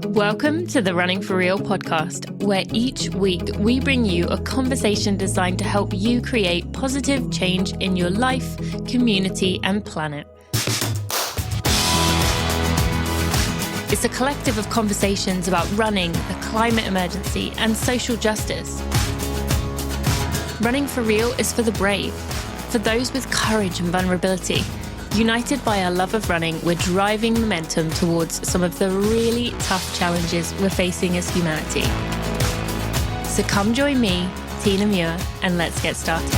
Welcome to the Running for Real podcast, where each week we bring you a conversation designed to help you create positive change in your life, community, and planet. It's a collective of conversations about running, the climate emergency, and social justice. Running for Real is for the brave, for those with courage and vulnerability. United by our love of running, we're driving momentum towards some of the really tough challenges we're facing as humanity. So come join me, Tina Muir, and let's get started.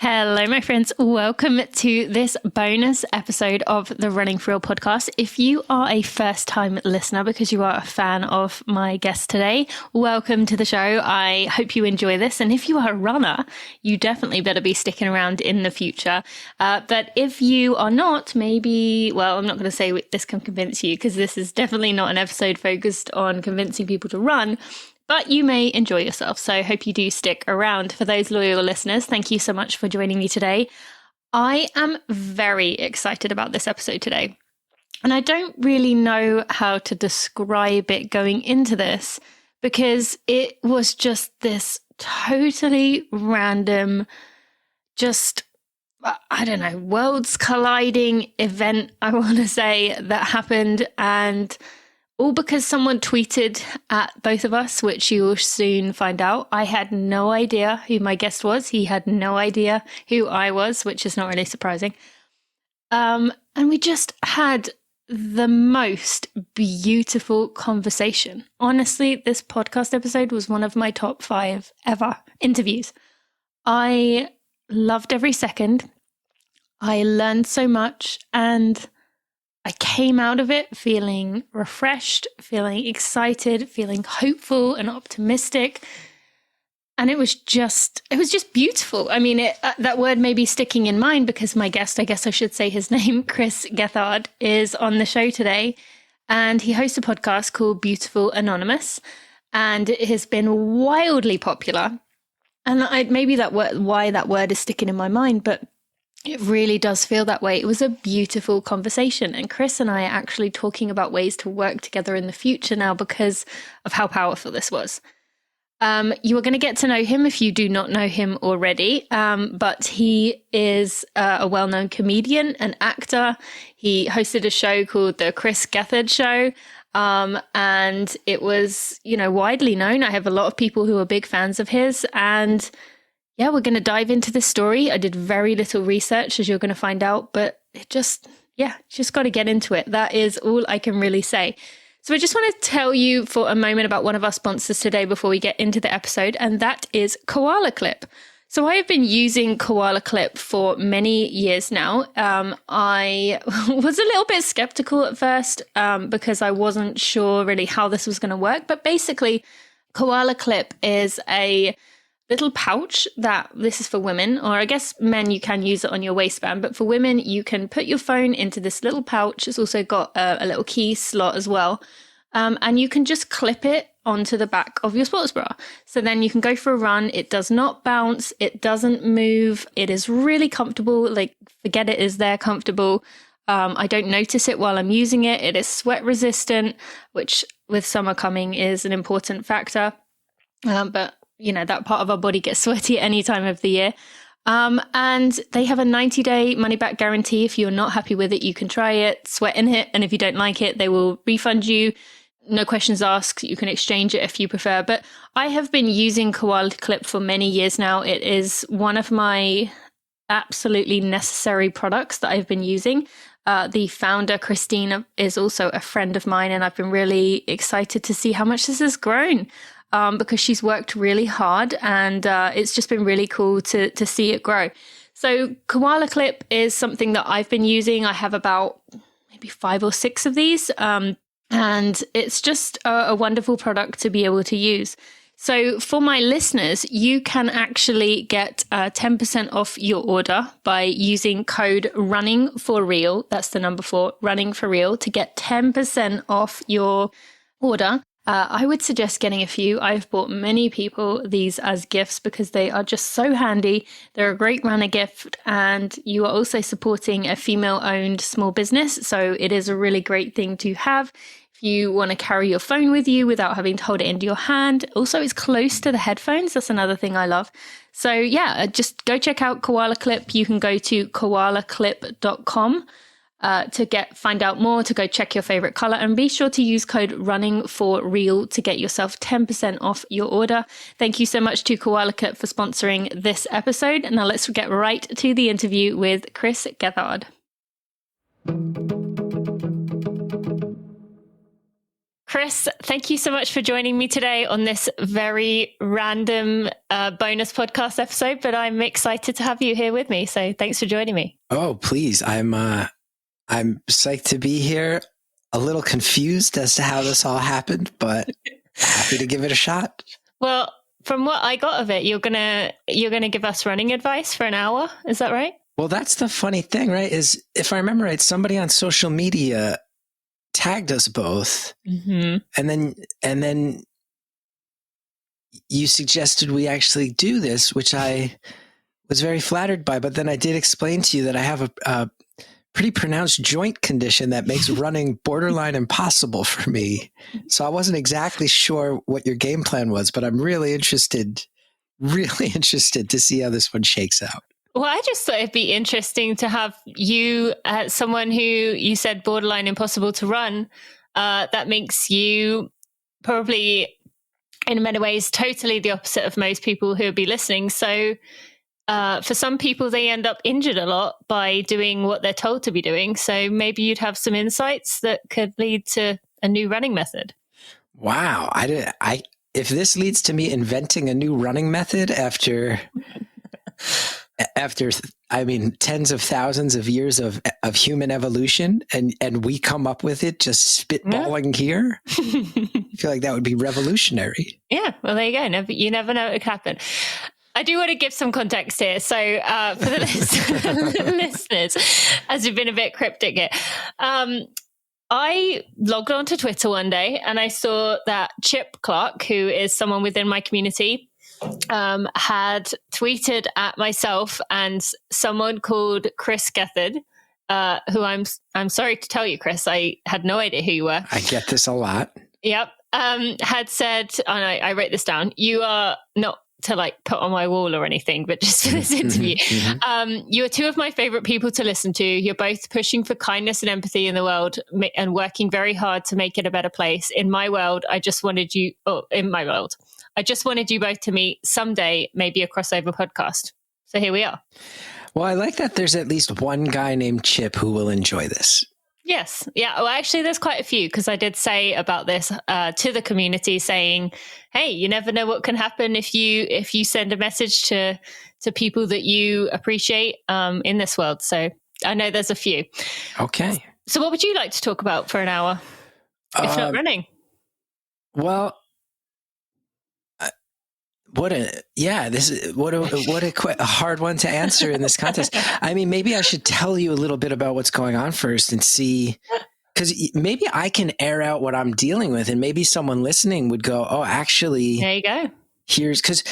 Hello, my friends. Welcome to this bonus episode of the Running for Real podcast. If you are a first-time listener because you are a fan of my guest today, welcome to the show. I hope you enjoy this. And if you are a runner, you definitely better be sticking around in the future. But if you are not, maybe, well, I'm not going to say this can convince you because this is definitely not an episode focused on convincing people to run. But you may enjoy yourself, so I hope you do stick around. For those loyal listeners, thank you so much for joining me today. I am very excited about this episode today, and I don't really know how to describe it going into this because it was just this totally random, just, I don't know, worlds colliding event, I want to say, that happened, and all because someone tweeted at both of us, which you will soon find out. I had no idea who my guest was. He had no idea who I was, which is not really surprising. And we just had the most beautiful conversation. Honestly, this podcast episode was one of my top 5 ever interviews. I loved every second. I learned so much, and I came out of it feeling refreshed, feeling excited, feeling hopeful and optimistic. And it was just beautiful. I mean, that word may be sticking in mind because my guest, I guess I should say his name, Chris Gethard, is on the show today. And he hosts a podcast called Beautiful Anonymous. And it has been wildly popular. And maybe why that word is sticking in my mind, but it really does feel that way. It was a beautiful conversation. And Chris and I are actually talking about ways to work together in the future now because of how powerful this was. You are going to get to know him if you do not know him already. But he is a well-known comedian and actor. He hosted a show called The Chris Gethard Show. And it was, widely known. I have a lot of people who are big fans of his. And yeah, we're going to dive into this story. I did very little research, as you're going to find out, but just got to get into it. That is all I can really say. So I just want to tell you for a moment about one of our sponsors today before we get into the episode, and that is Koala Clip. So I have been using Koala Clip for many years now. I was a little bit skeptical at first because I wasn't sure really how this was going to work, but basically Koala Clip is a little pouch this is for women, or I guess men, you can use it on your waistband, but for women, you can put your phone into this little pouch. It's also got a little key slot as well. And you can just clip it onto the back of your sports bra. So then you can go for a run. It does not bounce. It doesn't move. It is really comfortable. Like, forget it is there comfortable. I don't notice it while I'm using it. It is sweat resistant, which with summer coming is an important factor. But that part of our body gets sweaty at any time of the year. And they have a 90-day money-back guarantee. If you're not happy with it, you can try it, sweat in it. And if you don't like it, they will refund you. No questions asked. You can exchange it if you prefer. But I have been using Koala Clip for many years now. It is one of my absolutely necessary products that I've been using. The founder, Christina, is also a friend of mine. And I've been really excited to see how much this has grown. Because she's worked really hard, and it's just been really cool to see it grow. So Koala Clip is something that I've been using. I have about maybe 5 or 6 of these, and it's just a wonderful product to be able to use. So for my listeners, you can actually get 10% off your order by using code RUNNING4REAL. That's the number 4, RUNNING4REAL, to get 10% off your order. I would suggest getting a few. I've bought many people these as gifts because they are just so handy. They're a great runner gift, and you are also supporting a female-owned small business. So it is a really great thing to have if you want to carry your phone with you without having to hold it into your hand. Also, it's close to the headphones. That's another thing I love. So yeah, just go check out Koala Clip. You can go to koalaclip.com to find out more, to go check your favorite color, and be sure to use code RUNNING4REAL to get yourself 10% off your order. Thank you so much to Koala Clip for sponsoring this episode. Now let's get right to the interview with Chris Gethard. Chris, thank you so much for joining me today on this very random bonus podcast episode, but I'm excited to have you here with me. So thanks for joining me. Oh, please. I'm psyched to be here. A little confused as to how this all happened, but happy to give it a shot. Well, from what I got of it, you're gonna give us running advice for an hour. Is that right? Well, that's the funny thing, right? Is if I remember right, somebody on social media tagged us both, and then you suggested we actually do this, which I was very flattered by. But then I did explain to you that I have a pretty pronounced joint condition that makes running borderline impossible for me. So I wasn't exactly sure what your game plan was, but I'm really interested to see how this one shakes out. Well, I just thought it'd be interesting to have you, someone who you said borderline impossible to run. That makes you probably, in many ways, totally the opposite of most people who would be listening. So for some people, they end up injured a lot by doing what they're told to be doing. So maybe you'd have some insights that could lead to a new running method. Wow. If this leads to me inventing a new running method after tens of thousands of years of human evolution, and we come up with it just spitballing here, I feel like that would be revolutionary. Yeah, well, there you go. You never know what could happen. I do want to give some context here. So for the listeners, as we've been a bit cryptic here, I logged onto Twitter one day and I saw that Chip Clark, who is someone within my community, had tweeted at myself and someone called Chris Gethard, who I'm sorry to tell you, Chris, I had no idea who you were. I get this a lot. Yep. Had said, and I wrote this down, you are not to like put on my wall or anything, but just for this interview, you are two of my favorite people to listen to. You're both pushing for kindness and empathy in the world and working very hard to make it a better place. In my world, I just wanted you both to meet someday, maybe a crossover podcast. So here we are. Well, I like that there's at least one guy named Chip who will enjoy this. Yes. Yeah. Well, actually, there's quite a few because I did say about this to the community saying, hey, you never know what can happen if you send a message to people that you appreciate in this world. So I know there's a few. Okay. So what would you like to talk about for an hour, if not running? Well, what a hard one to answer in this context. I mean, maybe I should tell you a little bit about what's going on first and see, because maybe I can air out what I'm dealing with, and maybe someone listening would go, "Oh, actually, there you go." Here's because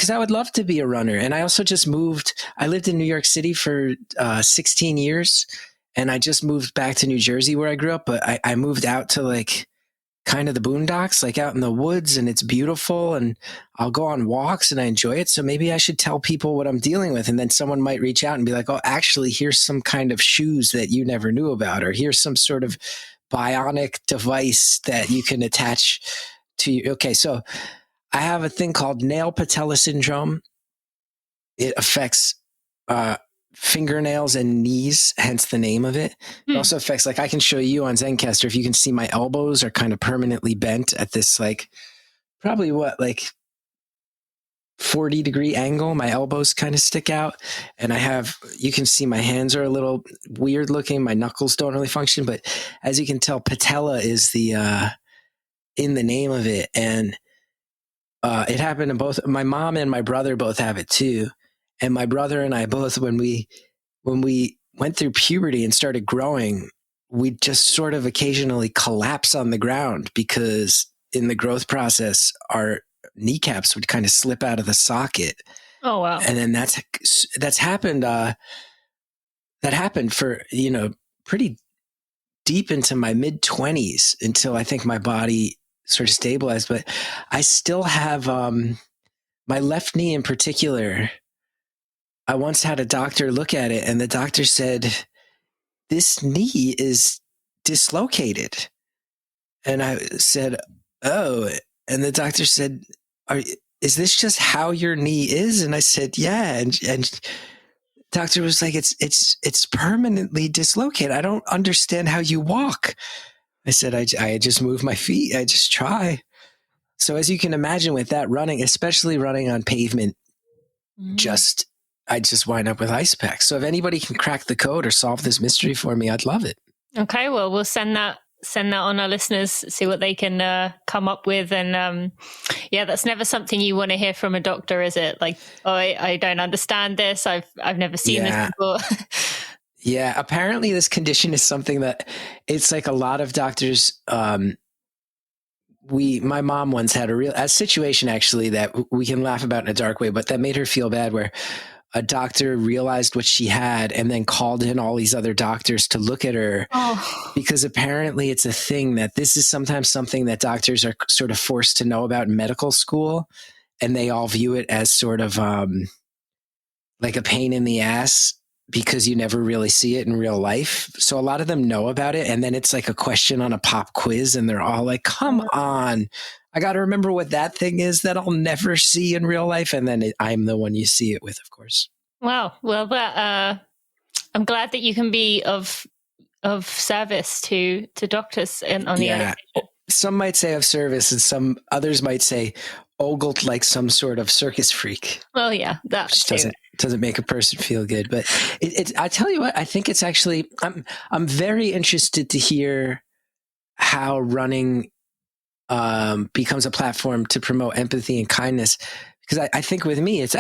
I would love to be a runner, and I also just moved. I lived in New York City for 16 years, and I just moved back to New Jersey where I grew up. But I moved out to like kind of the boondocks, like out in the woods, and it's beautiful, and I'll go on walks and I enjoy it. So maybe I should tell people what I'm dealing with, and then someone might reach out and be like, oh, actually, here's some kind of shoes that you never knew about, or here's some sort of bionic device that you can attach to you. Okay, so I have a thing called nail patella syndrome. It affects fingernails and knees, hence the name of it. It also affects, like, I can show you on Zencastr, if you can see my elbows are kind of permanently bent at this, like, probably 40-degree angle. My elbows kind of stick out, and you can see my hands are a little weird looking. My knuckles don't really function, but as you can tell, patella is the in the name of it, and it happened to both. My mom and my brother both have it too. And my brother and I both, when we went through puberty and started growing, we just sort of occasionally collapse on the ground because in the growth process, our kneecaps would kind of slip out of the socket. Oh, wow. And then that's happened. That happened for, pretty deep into my mid-20s until I think my body sort of stabilized. But I still have my left knee in particular. I once had a doctor look at it, and the doctor said, "This knee is dislocated." And I said, "Oh." And the doctor said, "Is this just how your knee is?" And I said, "Yeah." And doctor was like, it's permanently dislocated. I don't understand how you walk. I said, I just move my feet. I just try. So as you can imagine with that running, especially running on pavement, I just wind up with ice packs. So if anybody can crack the code or solve this mystery for me, I'd love it. Okay, well, we'll send that on our listeners, see what they can come up with. And that's never something you want to hear from a doctor, is it? Like, oh, I don't understand this. I've never seen this before. Yeah, apparently this condition is something that it's like a lot of doctors. My mom once had a situation actually that we can laugh about in a dark way, but that made her feel bad, where a doctor realized what she had and then called in all these other doctors to look at her, because apparently it's a thing that this is sometimes something that doctors are sort of forced to know about in medical school, and they all view it as sort of like a pain in the ass because you never really see it in real life. So a lot of them know about it, and then it's like a question on a pop quiz, and they're all like, "Come on, I got to remember what that thing is that I'll never see in real life." And then I'm the one you see it with, of course. Wow. Well, I'm glad that you can be of service to doctors on the other. Some might say of service, and some others might say ogled like some sort of circus freak. Well, yeah, that doesn't make a person feel good. But I tell you what, I think it's actually, I'm very interested to hear how running becomes a platform to promote empathy and kindness. Because I think with me, it's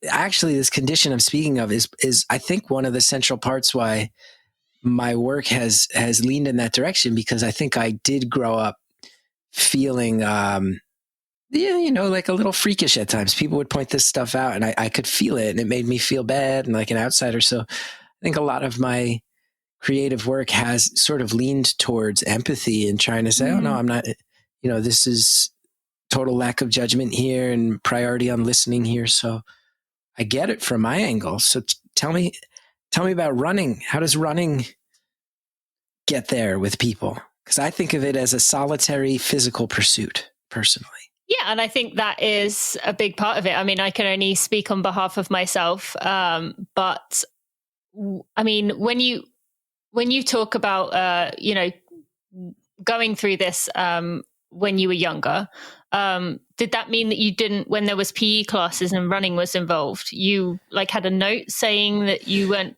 actually this condition I'm speaking of is I think one of the central parts why my work has leaned in that direction, because I think I did grow up feeling, like a little freakish at times. People would point this stuff out, and I could feel it, and it made me feel bad and like an outsider. So I think a lot of my creative work has sort of leaned towards empathy and trying to say, "Oh no, I'm not, this is total lack of judgment here and priority on listening here." So I get it from my angle. So tell me about running. How does running get there with people? Because I think of it as a solitary physical pursuit, personally. Yeah, and I think that is a big part of it. I mean, I can only speak on behalf of myself, but I mean, when you talk about going through this when you were younger, did that mean that you didn't, when there was PE classes and running was involved, you like had a note saying that you weren't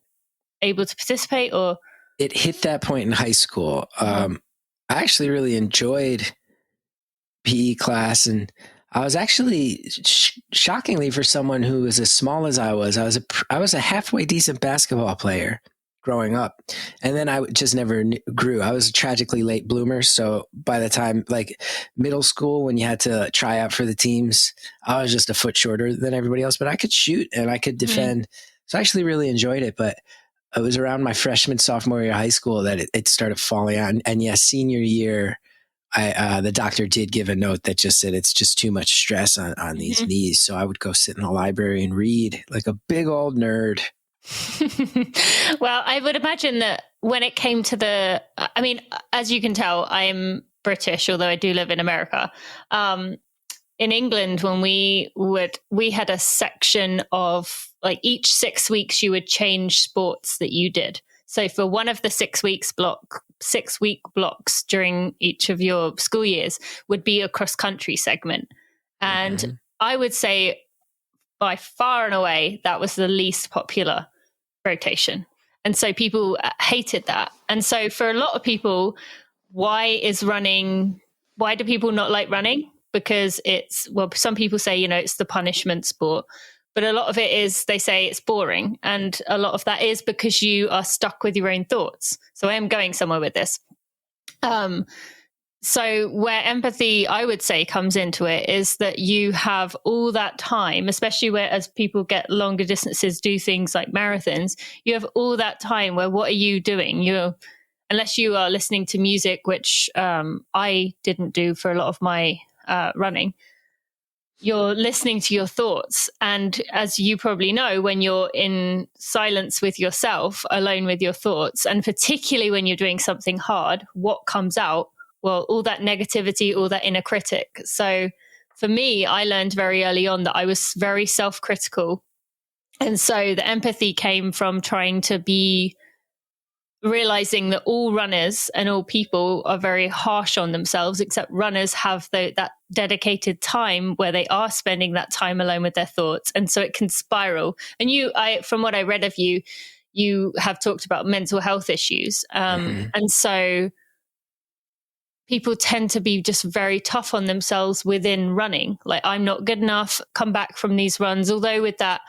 able to participate? Or it hit that point in high school. I actually really enjoyed PE class, and I was actually shockingly, for someone who was as small as I was a halfway decent basketball player growing up, and then I just never grew. I was a tragically late bloomer, so by the time like middle school, when you had to try out for the teams, I was just a foot shorter than everybody else, but I could shoot and I could defend. So I actually really enjoyed it. But it was around my freshman, sophomore year of high school that it started falling out. And yes, senior year, the doctor did give a note that just said it's just too much stress on these knees. So I would go sit in the library and read like a big old nerd. Well, I would imagine that when it came to I mean, as you can tell, I'm British, although I do live in America. In England, when we had a section of like each 6 weeks, you would change sports that you did. So for one of the 6 week blocks during each of your school years would be a cross country segment. And I would say by far and away, that was the least popular rotation. And so people hated that. And so for a lot of people, why do people not like running? Because some people say, it's the punishment sport, but a lot of it is, they say it's boring. And a lot of that is because you are stuck with your own thoughts. So I am going somewhere with this. So where empathy, I would say, comes into it is that you have all that time, especially where as people get longer distances, do things like marathons, you have all that time where what are you doing? Unless you are listening to music, which I didn't do for a lot of my running, you're listening to your thoughts. And as you probably know, when you're in silence with yourself, alone with your thoughts, and particularly when you're doing something hard, what comes out? Well, all that negativity, all that inner critic. So for me, I learned very early on that I was very self-critical. And so the empathy came from trying to be realizing that all runners and all people are very harsh on themselves, except runners have that dedicated time where they are spending that time alone with their thoughts. And so it can spiral. And from what I read of you, you have talked about mental health issues. And so people tend to be just very tough on themselves within running. Like, I'm not good enough, come back from these runs. Although with that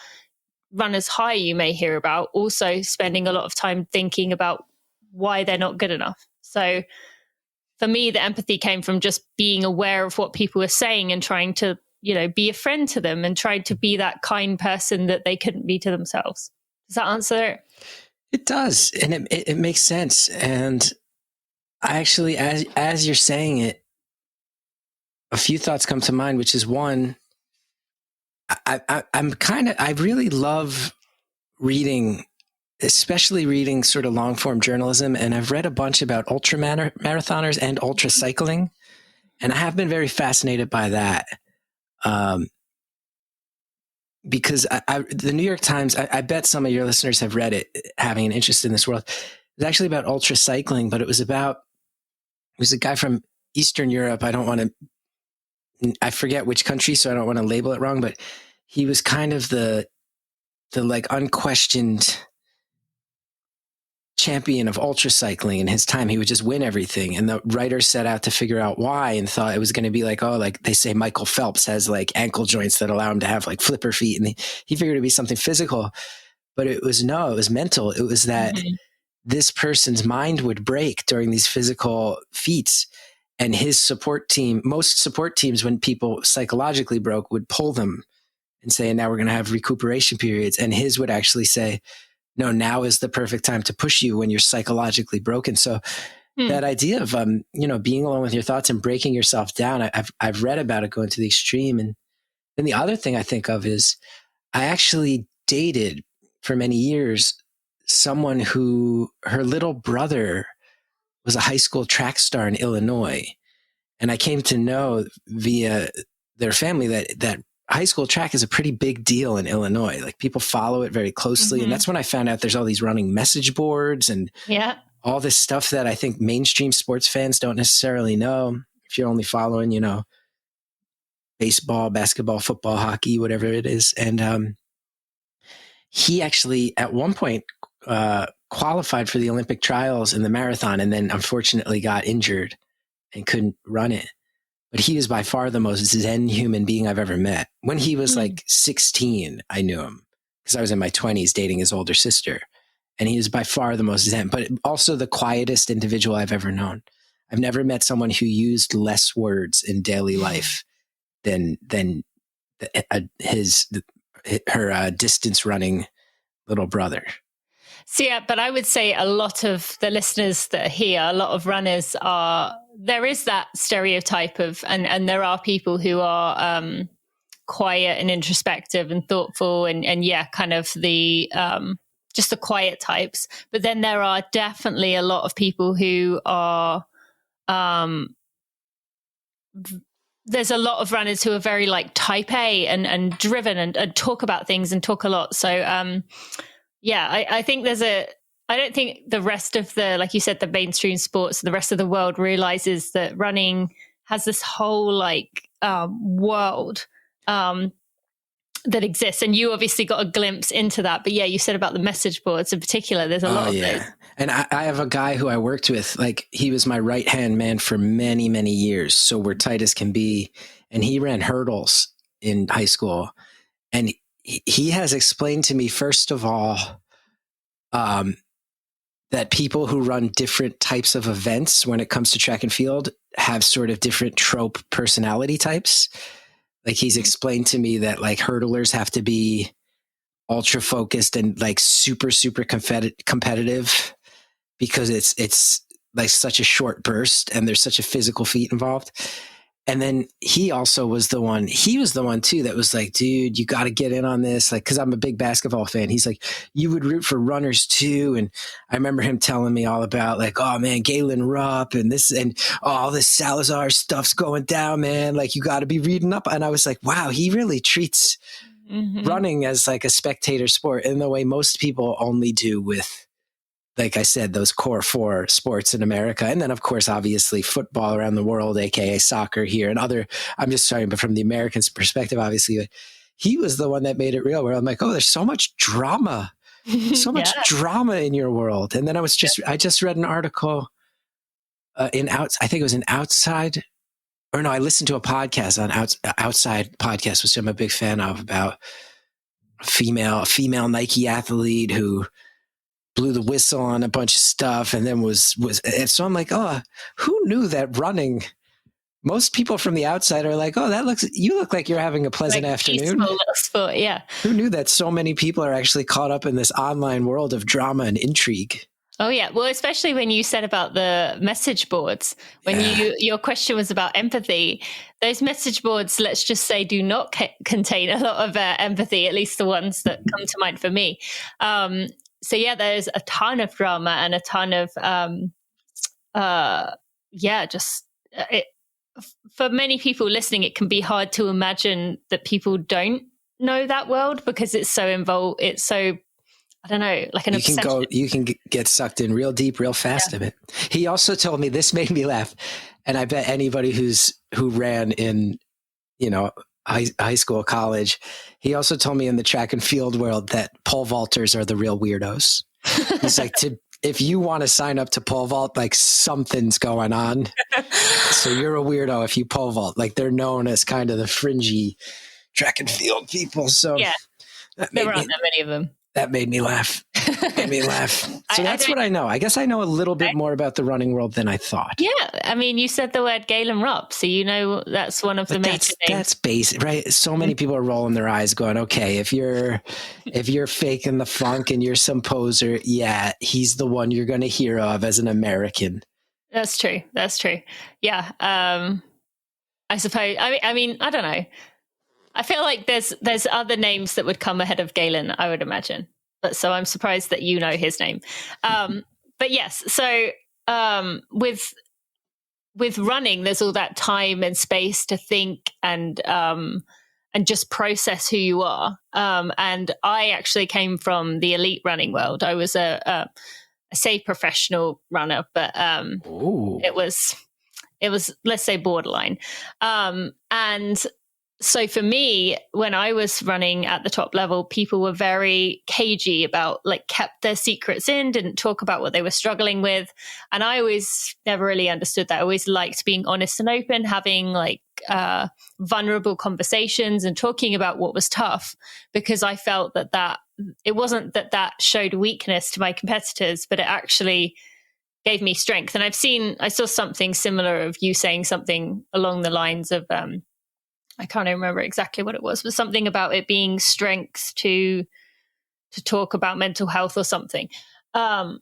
runner's high you may hear about, also spending a lot of time thinking about why they're not good enough. So for me, the empathy came from just being aware of what people were saying and trying to, be a friend to them and trying to be that kind person that they couldn't be to themselves. Does that answer it? It does. And it makes sense. And I actually, as you're saying it, a few thoughts come to mind, which is one, I really love reading, especially reading sort of long form journalism. And I've read a bunch about ultra marathoners and ultra cycling. And I have been very fascinated by that. Because the New York Times, I bet some of your listeners have read it, having an interest in this world. It's actually about ultra cycling, but it was a guy from Eastern Europe. I forget which country, so I don't want to label it wrong, but he was kind of the like unquestioned champion of ultra cycling in his time. He would just win everything. And the writers set out to figure out why and thought it was going to be like they say Michael Phelps has like ankle joints that allow him to have like flipper feet. And he figured it'd be something physical, but it was mental. It was that this person's mind would break during these physical feats. And his support team, most support teams, when people psychologically broke, would pull them and say, now we're going to have recuperation periods. And his would actually say, no, now is the perfect time to push you when you're psychologically broken. So that idea of, being alone with your thoughts and breaking yourself down, I've read about it going to the extreme. And then the other thing I think of is I actually dated for many years someone who her little brother was a high school track star in Illinois. And I came to know via their family that high school track is a pretty big deal in Illinois. Like, people follow it very closely. And that's when I found out there's all these running message boards and all this stuff that I think mainstream sports fans don't necessarily know. If you're only following, baseball, basketball, football, hockey, whatever it is. And he actually at one point qualified for the Olympic trials in the marathon, and then unfortunately got injured and couldn't run it. But he was by far the most zen human being I've ever met. When he was like 16, I knew him because I was in my 20s dating his older sister. And he was by far the most zen, but also the quietest individual I've ever known. I've never met someone who used less words in daily life than her distance running little brother. So yeah, but I would say a lot of the listeners that are here, a lot of runners there is that stereotype of, and there are people who are quiet and introspective and thoughtful and kind of the just the quiet types. But then there are definitely a lot of people who are there's a lot of runners who are very like type A and driven and talk about things and talk a lot. So I think I don't think the rest of like you said, the mainstream sports, the rest of the world realizes that running has this whole world that exists. And you obviously got a glimpse into that. But yeah, you said about the message boards in particular, there's a lot of those. And I have a guy who I worked with, like he was my right-hand man for many, many years. So we're tight as can be. And he ran hurdles in high school. And he has explained to me, first of all, that people who run different types of events when it comes to track and field have sort of different trope personality types. Like he's explained to me that like hurdlers have to be ultra focused and like super, super competitive because it's like such a short burst and there's such a physical feat involved. And then he was the one too that was like, dude, you got to get in on this. Like, cause I'm a big basketball fan. He's like, you would root for runners too. And I remember him telling me all about like, oh man, Galen Rupp and this, and all this Salazar stuff's going down, man. Like you got to be reading up. And I was like, wow, he really treats running as like a spectator sport in the way most people only do with, like I said, those core 4 sports in America. And then, of course, obviously football around the world, AKA soccer here and other, I'm just talking about from the American's perspective, obviously. But he was the one that made it real where I'm like, oh, there's so much drama, drama in your world. And then I just read an article I think it was an Outside, or no, I listened to a podcast on Outside podcast, which I'm a big fan of, about a female Nike athlete who blew the whistle on a bunch of stuff and then was and so I'm like, oh, who knew that running, most people from the outside are like, oh, you look like you're having a pleasant afternoon. Sport, yeah. Who knew that so many people are actually caught up in this online world of drama and intrigue? Oh yeah. Well, especially when you said about the message boards, when your question was about empathy, those message boards, let's just say, do not contain a lot of empathy, at least the ones that come to mind for me. So yeah, there's a ton of drama and a ton of, for many people listening, it can be hard to imagine that people don't know that world because it's so involved. It's so, I don't know, like an obsession. You can get sucked in real deep, real fast of it. He also told me, this made me laugh. And I bet anybody who ran in, high school, college, he also told me in the track and field world that pole vaulters are the real weirdos. He's like, if you want to sign up to pole vault, like something's going on. So you're a weirdo if you pole vault. Like they're known as kind of the fringy track and field people. So yeah, there aren't that many of them. That made me laugh. So that's what I know. I guess I know a little bit more about the running world than I thought. Yeah. I mean, you said the word Galen Rupp, so that's one of the major names. That's basic, right? So many people are rolling their eyes going, okay, if you're faking the funk and you're some poser, yeah, he's the one you're going to hear of as an American. That's true. Yeah. I suppose, I mean, I don't know. I feel like there's other names that would come ahead of Galen, I would imagine. But so I'm surprised that you know his name. But yes, so with running, there's all that time and space to think and just process who you are. And I actually came from the elite running world. I was a safe professional runner, but it was let's say borderline. And so for me, when I was running at the top level, people were very cagey about, like, kept their secrets in, didn't talk about what they were struggling with. And I always never really understood that. I always liked being honest and open, having like vulnerable conversations and talking about what was tough, because I felt that it wasn't that showed weakness to my competitors, but it actually gave me strength. And I saw something similar of you saying something along the lines of, I can't even remember exactly what it was, but something about it being strength to talk about mental health or something. And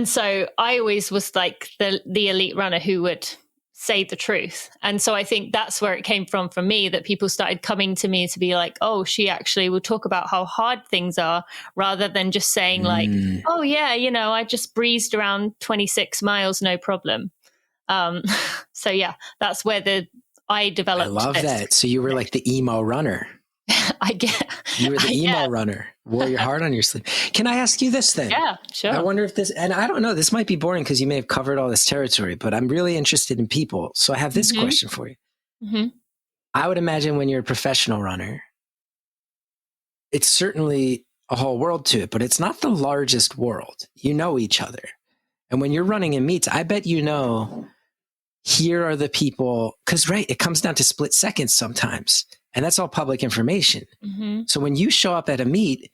so I always was like the elite runner who would say the truth. And so I think that's where it came from for me, that people started coming to me to be like, oh, she actually will talk about how hard things are, rather than just saying like, oh yeah, I just breezed around 26 miles, no problem. So yeah, that's where I developed. I love that. So you were like the emo runner. You were the emo runner. Wore your heart on your sleeve. Can I ask you this then? Yeah, sure. I wonder if and I don't know, this might be boring because you may have covered all this territory, but I'm really interested in people. So I have this question for you. Mm-hmm. I would imagine when you're a professional runner, it's certainly a whole world to it, but it's not the largest world. You know each other. And when you're running in meets, I bet here are the people, because it comes down to split seconds sometimes, and that's all public information. Mm-hmm. So when you show up at a meet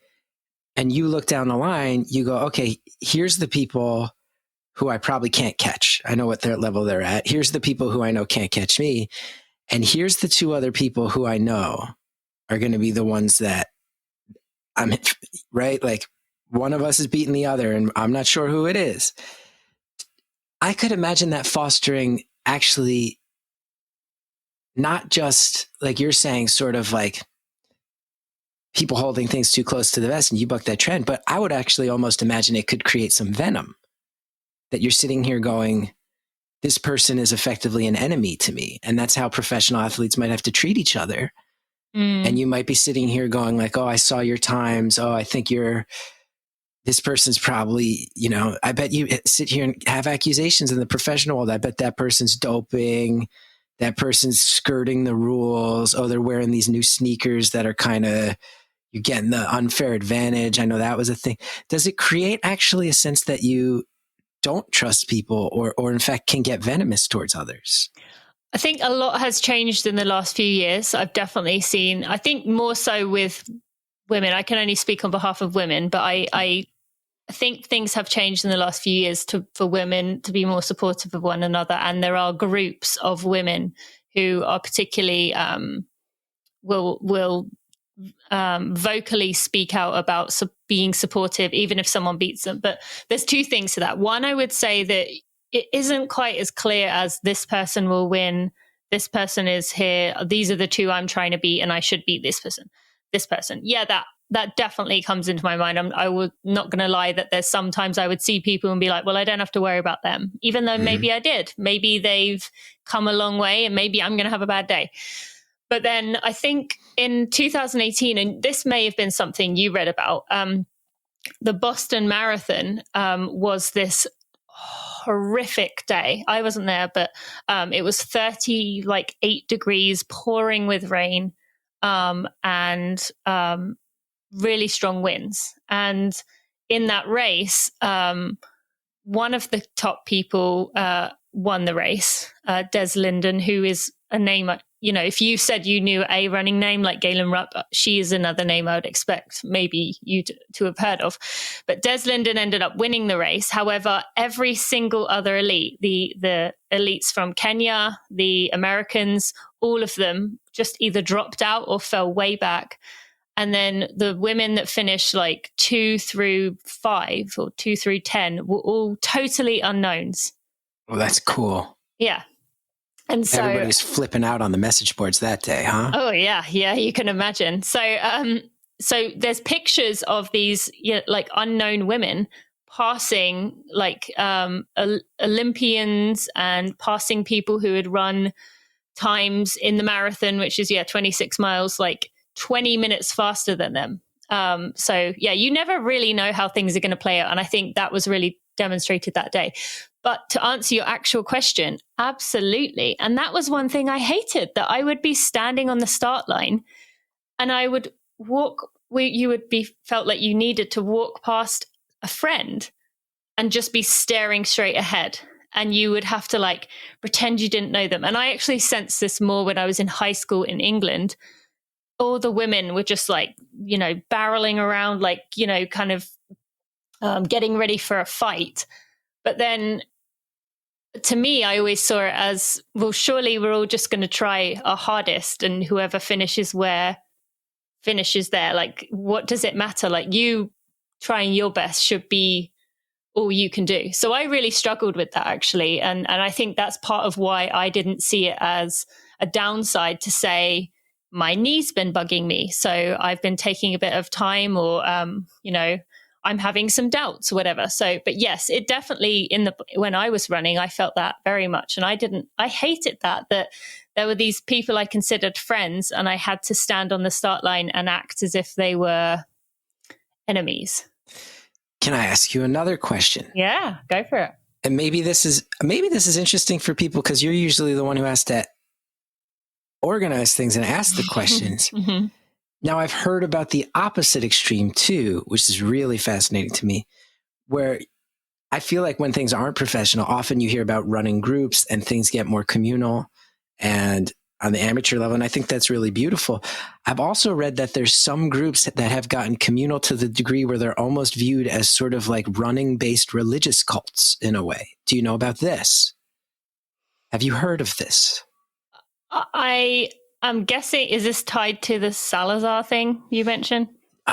and you look down the line, you go, okay, here's the people who I probably can't catch. I know what their level they're at. Here's the people who I know can't catch me. And here's the two other people who I know are going to be the ones that I'm right. Like one of us is beating the other and I'm not sure who it is. I could imagine that fostering actually not just like you're saying, sort of like people holding things too close to the vest and you buck that trend. But I would actually almost imagine it could create some venom that you're sitting here going, this person is effectively an enemy to me. And that's how professional athletes might have to treat each other. And you might be sitting here going like, oh, I saw your times. Oh, I think this person's probably, I bet you sit here and have accusations in the professional world. I bet that person's doping. That person's skirting the rules. Oh, they're wearing these new sneakers that are you're getting the unfair advantage. I know that was a thing. Does it create actually a sense that you don't trust people or in fact can get venomous towards others? I think a lot has changed in the last few years. I've definitely seen, I think more so with women. I can only speak on behalf of women, but I think things have changed in the last few years for women to be more supportive of one another. And there are groups of women who are particularly will vocally speak out about being supportive, even if someone beats them. But there's two things to that. One, I would say that it isn't quite as clear as this person will win. This person is here. These are the two I'm trying to beat, and I should beat this person. This person. Yeah, that definitely comes into my mind. I was not going to lie that there's sometimes I would see people and be like, well, I don't have to worry about them, even though maybe I did. Maybe they've come a long way and maybe I'm going to have a bad day. But then I think in 2018, and this may have been something you read about, the Boston Marathon was this horrific day. I wasn't there, but it was 38 degrees, pouring with rain, and really strong winds. And in that race, one of the top people won the race, Des Linden, who is a name, if you said you knew a running name like Galen Rupp, she is another name I would expect maybe you to have heard of. But Des Linden ended up winning the race. However, every single other elite, the elites from Kenya, the Americans, all of them just either dropped out or fell way back. And then the women that finished 2 through 5 or 2 through 10 were all totally unknowns. Well, that's cool. Yeah. And so everybody's flipping out on the message boards that day, huh? Oh yeah, you can imagine. So, so there's pictures of these unknown women passing Olympians and passing people who had run times in the marathon, which is 26 miles, 20 minutes faster than them. So you never really know how things are going to play out, and I think that was really demonstrated that day. But to answer your actual question, absolutely. And that was one thing I hated, that I would be standing on the start line and I would walk, you would be felt like you needed to walk past a friend and just be staring straight ahead. And you would have to pretend you didn't know them. And I actually sensed this more when I was in high school in England. All the women were just barreling around, getting ready for a fight. But then to me, I always saw it as, well, surely we're all just going to try our hardest, and whoever finishes there. What does it matter? You trying your best should be all you can do. So I really struggled with that, actually. And I think that's part of why I didn't see it as a downside to say, my knee's been bugging me, so I've been taking a bit of time, or, I'm having some doubts or whatever. So, but yes, it definitely when I was running, I felt that very much. And I hated that there were these people I considered friends and I had to stand on the start line and act as if they were enemies. Can I ask you another question? Yeah, go for it. And maybe this is interesting for people because you're usually the one who has to organize things and ask the questions. Mm-hmm. Now, I've heard about the opposite extreme too, which is really fascinating to me, where I feel like when things aren't professional, often you hear about running groups and things get more communal and on the amateur level. And I think that's really beautiful. I've also read that there's some groups that have gotten communal to the degree where they're almost viewed as sort of like running-based religious cults in a way. Do you know about this? Have you heard of this? I'm guessing, is this tied to the Salazar thing you mentioned?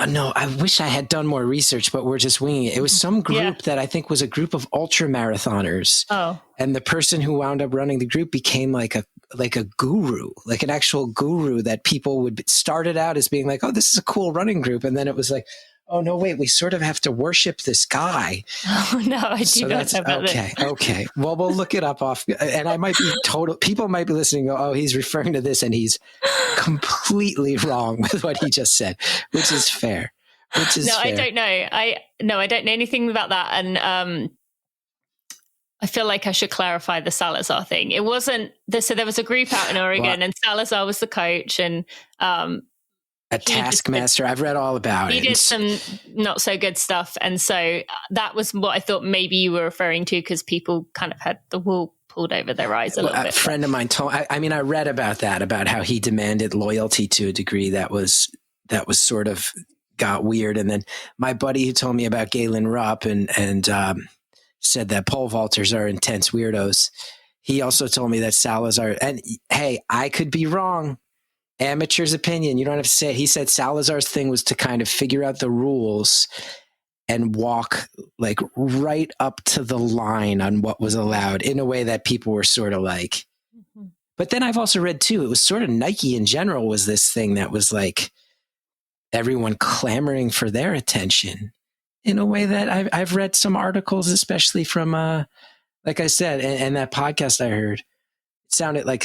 No, I wish I had done more research, but we're just winging it. It was some group that I think was a group of ultra marathoners. Oh. And the person who wound up running the group became like a guru, like an actual guru that people would started out as being like, oh, this is a cool running group. And then it was like, oh, no, wait, we sort of have to worship this guy. Oh, no, I do not know about this. Okay. Well, we'll look it up and I might be people might be listening and go, oh, he's referring to this and he's completely wrong with what he just said, which is fair. Fair. I don't know. I don't know anything about that. And I feel like I should clarify the Salazar thing. It wasn't so there was a group out in Oregon and Salazar was the coach and a taskmaster. I've read all about it. He did some not so good stuff. And so that was what I thought maybe you were referring to, because people kind of had the wool pulled over their eyes a little bit. A friend of mine told, I read about that, about how he demanded loyalty to a degree that was sort of got weird. And then my buddy who told me about Galen Rupp and said that pole vaulters are intense weirdos. He also told me that Salazar, and hey, I could be wrong. Amateur's opinion. You don't have to say it. He said Salazar's thing was to kind of figure out the rules and walk like right up to the line on what was allowed in a way that people were sort of like, but then I've also read too, it was sort of Nike in general was this thing that was like everyone clamoring for their attention in a way that I've read some articles, especially from, like I said, and that podcast I heard, sounded like,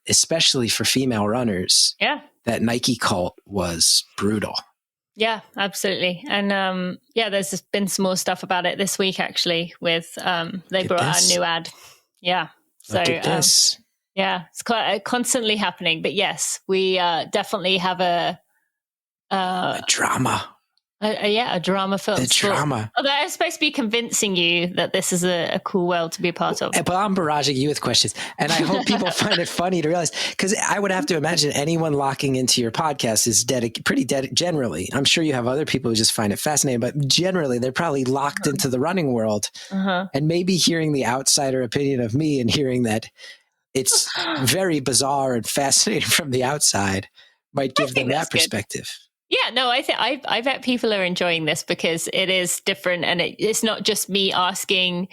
especially for female runners, that Nike cult was brutal. Yeah, absolutely. And there's been some more stuff about it this week, actually, with they brought out a new ad. Yeah. So it's quite constantly happening. But yes, we definitely have a drama. A drama film. The drama. Although I'm supposed to be convincing you that this is a cool world to be a part of. But I'm barraging you with questions. And I hope people find it funny to realize, because I would have to imagine anyone locking into your podcast is pretty generally. I'm sure you have other people who just find it fascinating, but generally they're probably locked into the running world. And maybe hearing the outsider opinion of me and hearing that it's very bizarre and fascinating from the outside might give them that perspective. Good. Yeah, no, I bet people are enjoying this because it is different and it's not just me asking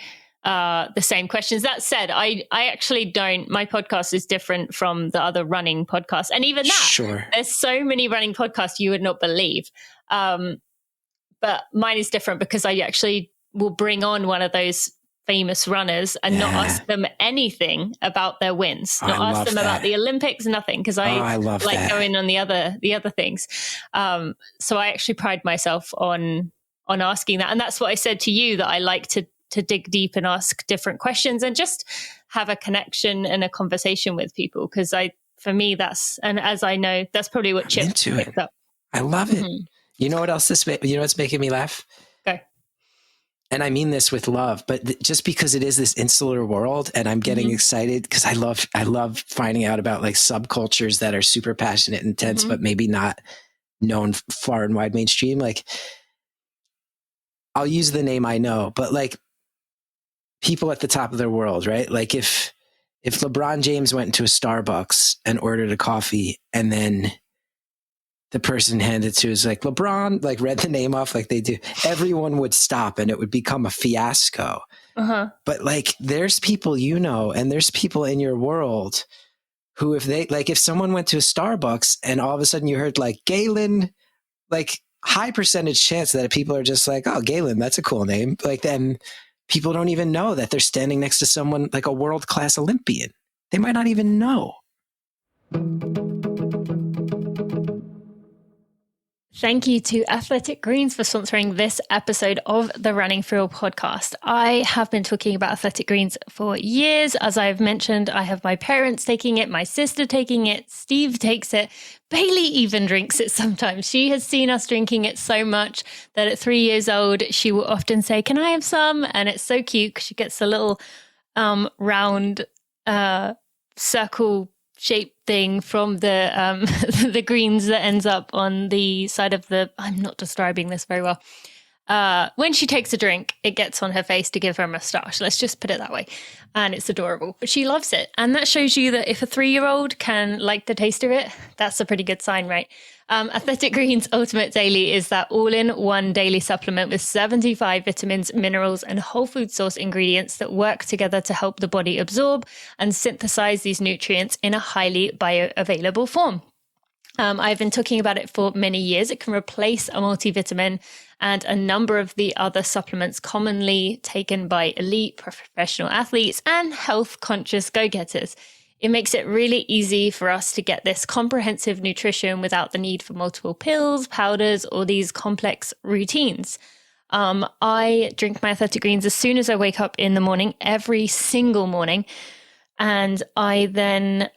the same questions. That said, I actually don't. My podcast is different from the other running podcasts, and even that, there's so many running podcasts you would not believe. But mine is different because I actually will bring on one of those famous runners and not ask them anything about their wins, not ask them about the Olympics, nothing, because I like that. Going on the other things. So I actually pride myself on asking that, and that's what I said to you, that I like to dig deep and ask different questions and just have a connection and a conversation with people, because for me that's, and as I know, that's probably what Chip picked up. I love it. You know what else what's making me laugh? Go. And I mean this with love, but just because it is this insular world and I'm getting excited because I love finding out about like subcultures that are super passionate and intense, but maybe not known far and wide mainstream. Like I'll use the name I know, but like people at the top of their world, right? Like if LeBron James went into a Starbucks and ordered a coffee and then the person handed to is like LeBron, like read the name off like they do, everyone would stop and it would become a fiasco. But like there's people and there's people in your world who if someone went to a Starbucks and all of a sudden you heard like Galen, like high percentage chance that people are just like, oh, Galen, that's a cool name. Like then people don't even know that they're standing next to someone like a world-class Olympian. They might not even know. Thank you to Athletic Greens for sponsoring this episode of the Running For Real podcast. I have been talking about Athletic Greens for years. As I've mentioned, I have my parents taking it, my sister taking it, Steve takes it, Bailey even drinks it sometimes. She has seen us drinking it so much that at 3 years old, she will often say, "Can I have some?" And it's so cute because she gets a little round circle shaped thing from the the greens that ends up on the side of the, I'm not describing this very well. When she takes a drink, it gets on her face to give her a moustache. Let's just put it that way. And it's adorable, but she loves it. And that shows you that if a 3-year-old can like the taste of it, that's a pretty good sign, right? Athletic Greens Ultimate Daily is that all-in-one daily supplement with 75 vitamins, minerals, and whole food source ingredients that work together to help the body absorb and synthesize these nutrients in a highly bioavailable form. I've been talking about it for many years. It can replace a multivitamin and a number of the other supplements commonly taken by elite professional athletes and health-conscious go-getters. It makes it really easy for us to get this comprehensive nutrition without the need for multiple pills, powders, or these complex routines. I drink my Athletic Greens as soon as I wake up in the morning, every single morning. And I then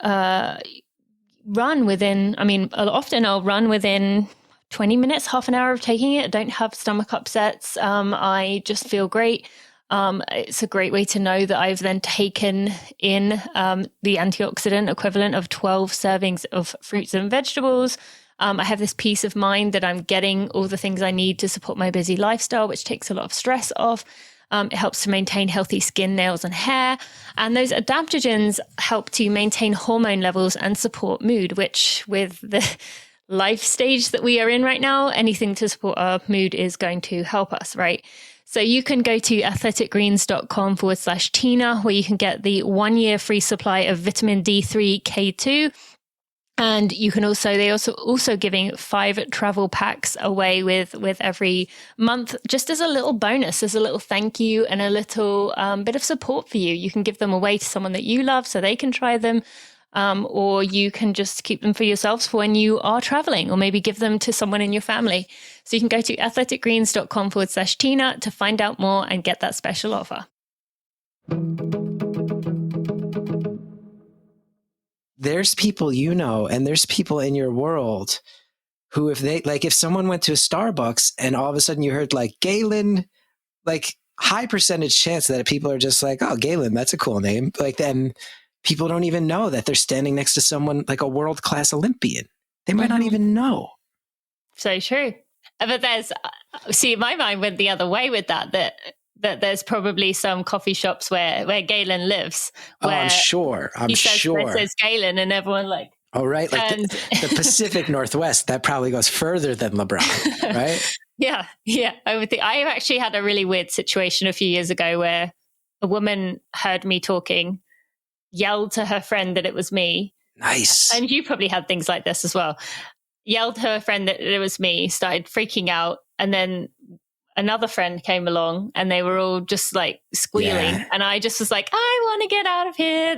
run within, often I'll run within 20 minutes, half an hour of taking it. I don't have stomach upsets. I just feel great. It's a great way to know that I've then taken in the antioxidant equivalent of 12 servings of fruits and vegetables. I have this peace of mind that I'm getting all the things I need to support my busy lifestyle, which takes a lot of stress off. It helps to maintain healthy skin, nails, and hair. And those adaptogens help to maintain hormone levels and support mood, which with the life stage that we are in right now, anything to support our mood is going to help us, right? So you can go to athleticgreens.com/Tina, where you can get the 1-year free supply of vitamin D3 K2. And you can they also giving 5 travel packs away with every month, just as a little bonus, as a little thank you and a little bit of support for you. You can give them away to someone that you love so they can try them. Or you can just keep them for yourselves for when you are traveling, or maybe give them to someone in your family. So you can go to athleticgreens.com/Tina to find out more and get that special offer. There's people and there's people in your world who, if someone went to a Starbucks and all of a sudden you heard like Galen, like high percentage chance that people are just like, oh, Galen, that's a cool name. Like then people don't even know that they're standing next to someone like a world-class Olympian. They might not even know. So true. But in my mind went the other way with that there's probably some coffee shops where Galen lives. Where I'm sure. It says Galen and everyone like. Oh, right. Like the Pacific Northwest, that probably goes further than LeBron, right? Yeah. I would think. I actually had a really weird situation a few years ago where a woman heard me talking, yelled to her friend that it was me. Nice. And you probably had things like this as well. Yelled to her friend that it was me, started freaking out. And then another friend came along and they were all just like squealing. Yeah. And I just was like, I want to get out of here.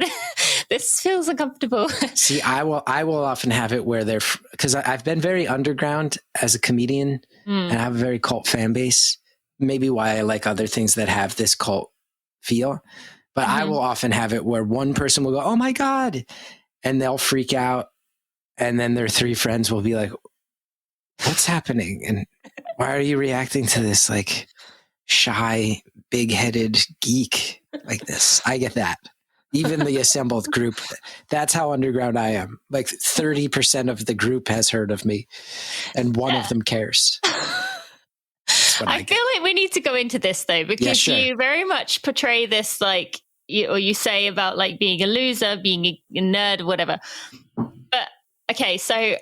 This feels uncomfortable. See, I will often have it where because I've been very underground as a comedian and I have a very cult fan base. Maybe why I like other things that have this cult feel. But I will often have it where one person will go, oh my God. And they'll freak out. And then their 3 friends will be like, what's happening? And why are you reacting to this like shy, big-headed geek like this? I get that. Even the assembled group, that's how underground I am. Like 30% of the group has heard of me and one of them cares. I feel like we need to go into this though, because you very much portray this like, you say about like being a loser, being a nerd, whatever. But okay, so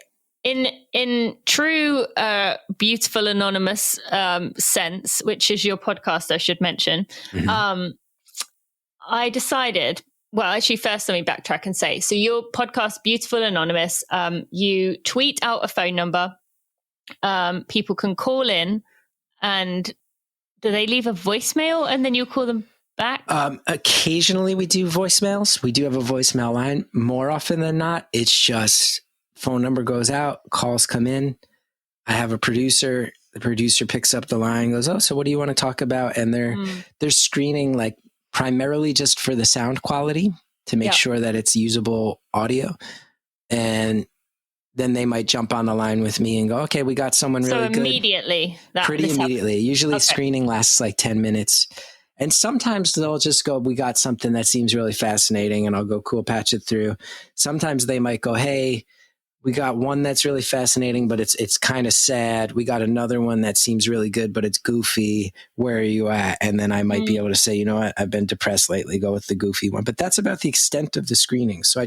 in true beautiful anonymous sense, which is your podcast, I should mention, I decided. Well, actually, first let me backtrack and say, so your podcast, Beautiful Anonymous, you tweet out a phone number. People can call in. And do they leave a voicemail and then you call them back? Occasionally we do voicemails. We do have a voicemail line. More often than not, it's just phone number goes out, calls come in. I have a producer. The producer picks up the line and goes, oh, so what do you want to talk about? And they're screening like primarily just for the sound quality to make sure that it's usable audio. And then they might jump on the line with me and go, okay, we got someone really good. So immediately. Pretty immediately. Usually screening lasts like 10 minutes. And sometimes they'll just go, we got something that seems really fascinating, and I'll go, cool, patch it through. Sometimes they might go, hey, we got one that's really fascinating, but it's kind of sad. We got another one that seems really good, but it's goofy. Where are you at? And then I might be able to say, you know what, I've been depressed lately. Go with the goofy one. But that's about the extent of the screening. So I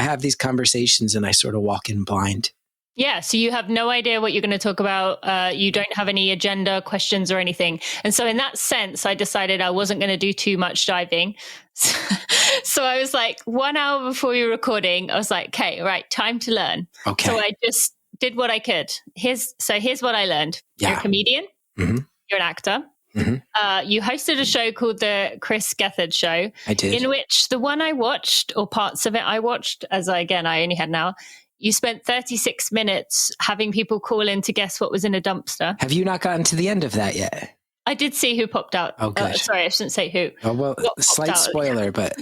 have these conversations and I sort of walk in blind. Yeah, so you have no idea what you're going to talk about. You don't have any agenda, questions, or anything. And so in that sense, I decided I wasn't going to do too much diving. So I was like, 1 hour before we were recording, I was like, okay, right, time to learn. Okay. So I just did what I could. Here's what I learned. Yeah. You're a comedian. Mm-hmm. You're an actor. Mm-hmm. You hosted a show called the Chris Gethard Show. I did. In which the one I watched, or parts of it I watched, I only had an hour. You spent 36 minutes having people call in to guess what was in a dumpster. Have you not gotten to the end of that yet? I did see who popped out. Oh, good. Sorry, I shouldn't say who. Oh, well, slight spoiler, but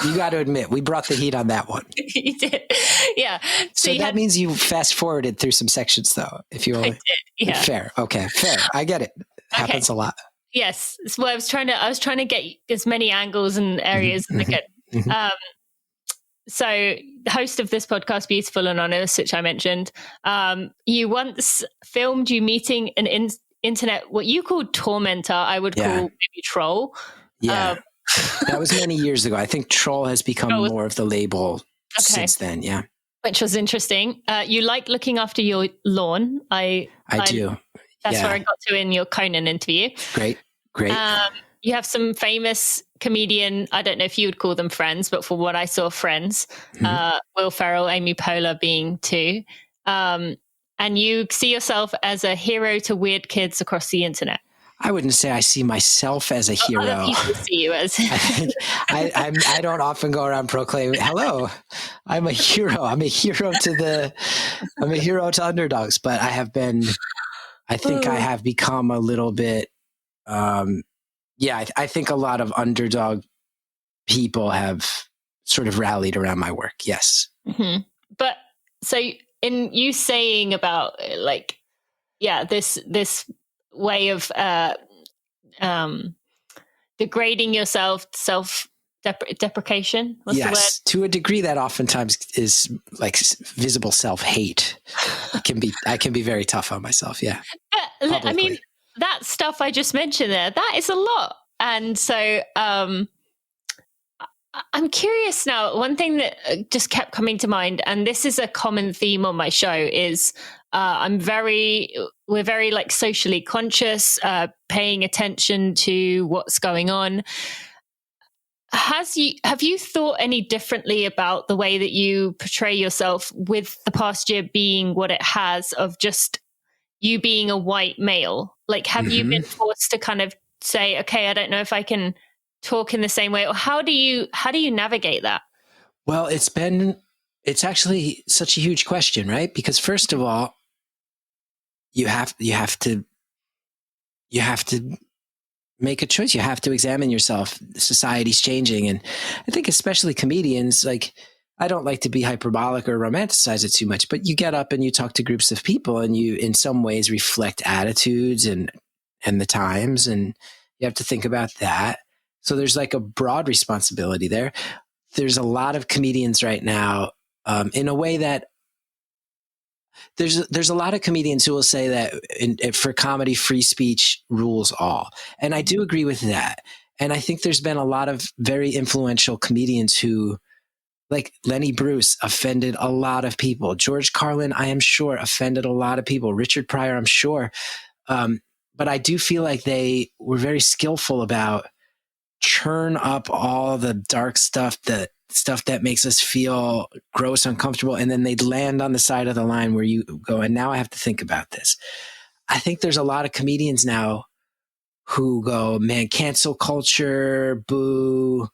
you got to admit, we brought the heat on that one. You did. Yeah. So that means you fast forwarded through some sections, though. If you only... I did, yeah. Fair. Okay, fair. I get it. Happens a lot. Yes. Well, I was trying to get as many angles and areas as I could. Mm-hmm. So the host of this podcast, Beautiful and Honest, which I mentioned, you once filmed you meeting an internet, what you called tormentor, I would call maybe troll. Yeah. That was many years ago. I think troll has become more of the label since then. Yeah. Which was interesting. You like looking after your lawn. I do. That's where I got to in your Conan interview. Great. You have some famous comedian, I don't know if you would call them friends, but for what I saw, friends, Will Ferrell, Amy Poehler being two. And you see yourself as a hero to weird kids across the internet. I wouldn't say I see myself as a hero. Other people see you as. I don't often go around proclaiming, hello, I'm a hero. I'm a hero to underdogs, but I think I have become a little bit, I think a lot of underdog people have sort of rallied around my work. Yes. Mm-hmm. But so in you saying about this way of degrading yourself, self-deprecation. What's the word? To a degree that oftentimes is like visible self-hate. I can be very tough on myself. Yeah. I mean, that stuff I just mentioned there, that is a lot. And so I'm curious now, one thing that just kept coming to mind, and this is a common theme on my show, is we're very like socially conscious, paying attention to what's going on. Have you thought any differently about the way that you portray yourself with the past year being what it has, of just you being a white male? Like, have you been forced to kind of say, okay, I don't know if I can talk in the same way, or how do you navigate that? Well, it's actually such a huge question, right? Because first of all, you have to make a choice. You have to examine yourself. Society's changing. And I think especially comedians, like, I don't like to be hyperbolic or romanticize it too much, but you get up and you talk to groups of people and you in some ways reflect attitudes and the times, and you have to think about that. So there's like a broad responsibility there. There's a lot of comedians right now, in a way that there's a lot of comedians who will say that for comedy, free speech rules all. And I do agree with that. And I think there's been a lot of very influential comedians who, like Lenny Bruce, offended a lot of people. George Carlin, I am sure, offended a lot of people. Richard Pryor, I'm sure. But I do feel like they were very skillful about churn up all the dark stuff, the stuff that makes us feel gross, uncomfortable, and then they'd land on the side of the line where you go, and now I have to think about this. I think there's a lot of comedians now who go, man, cancel culture, boo,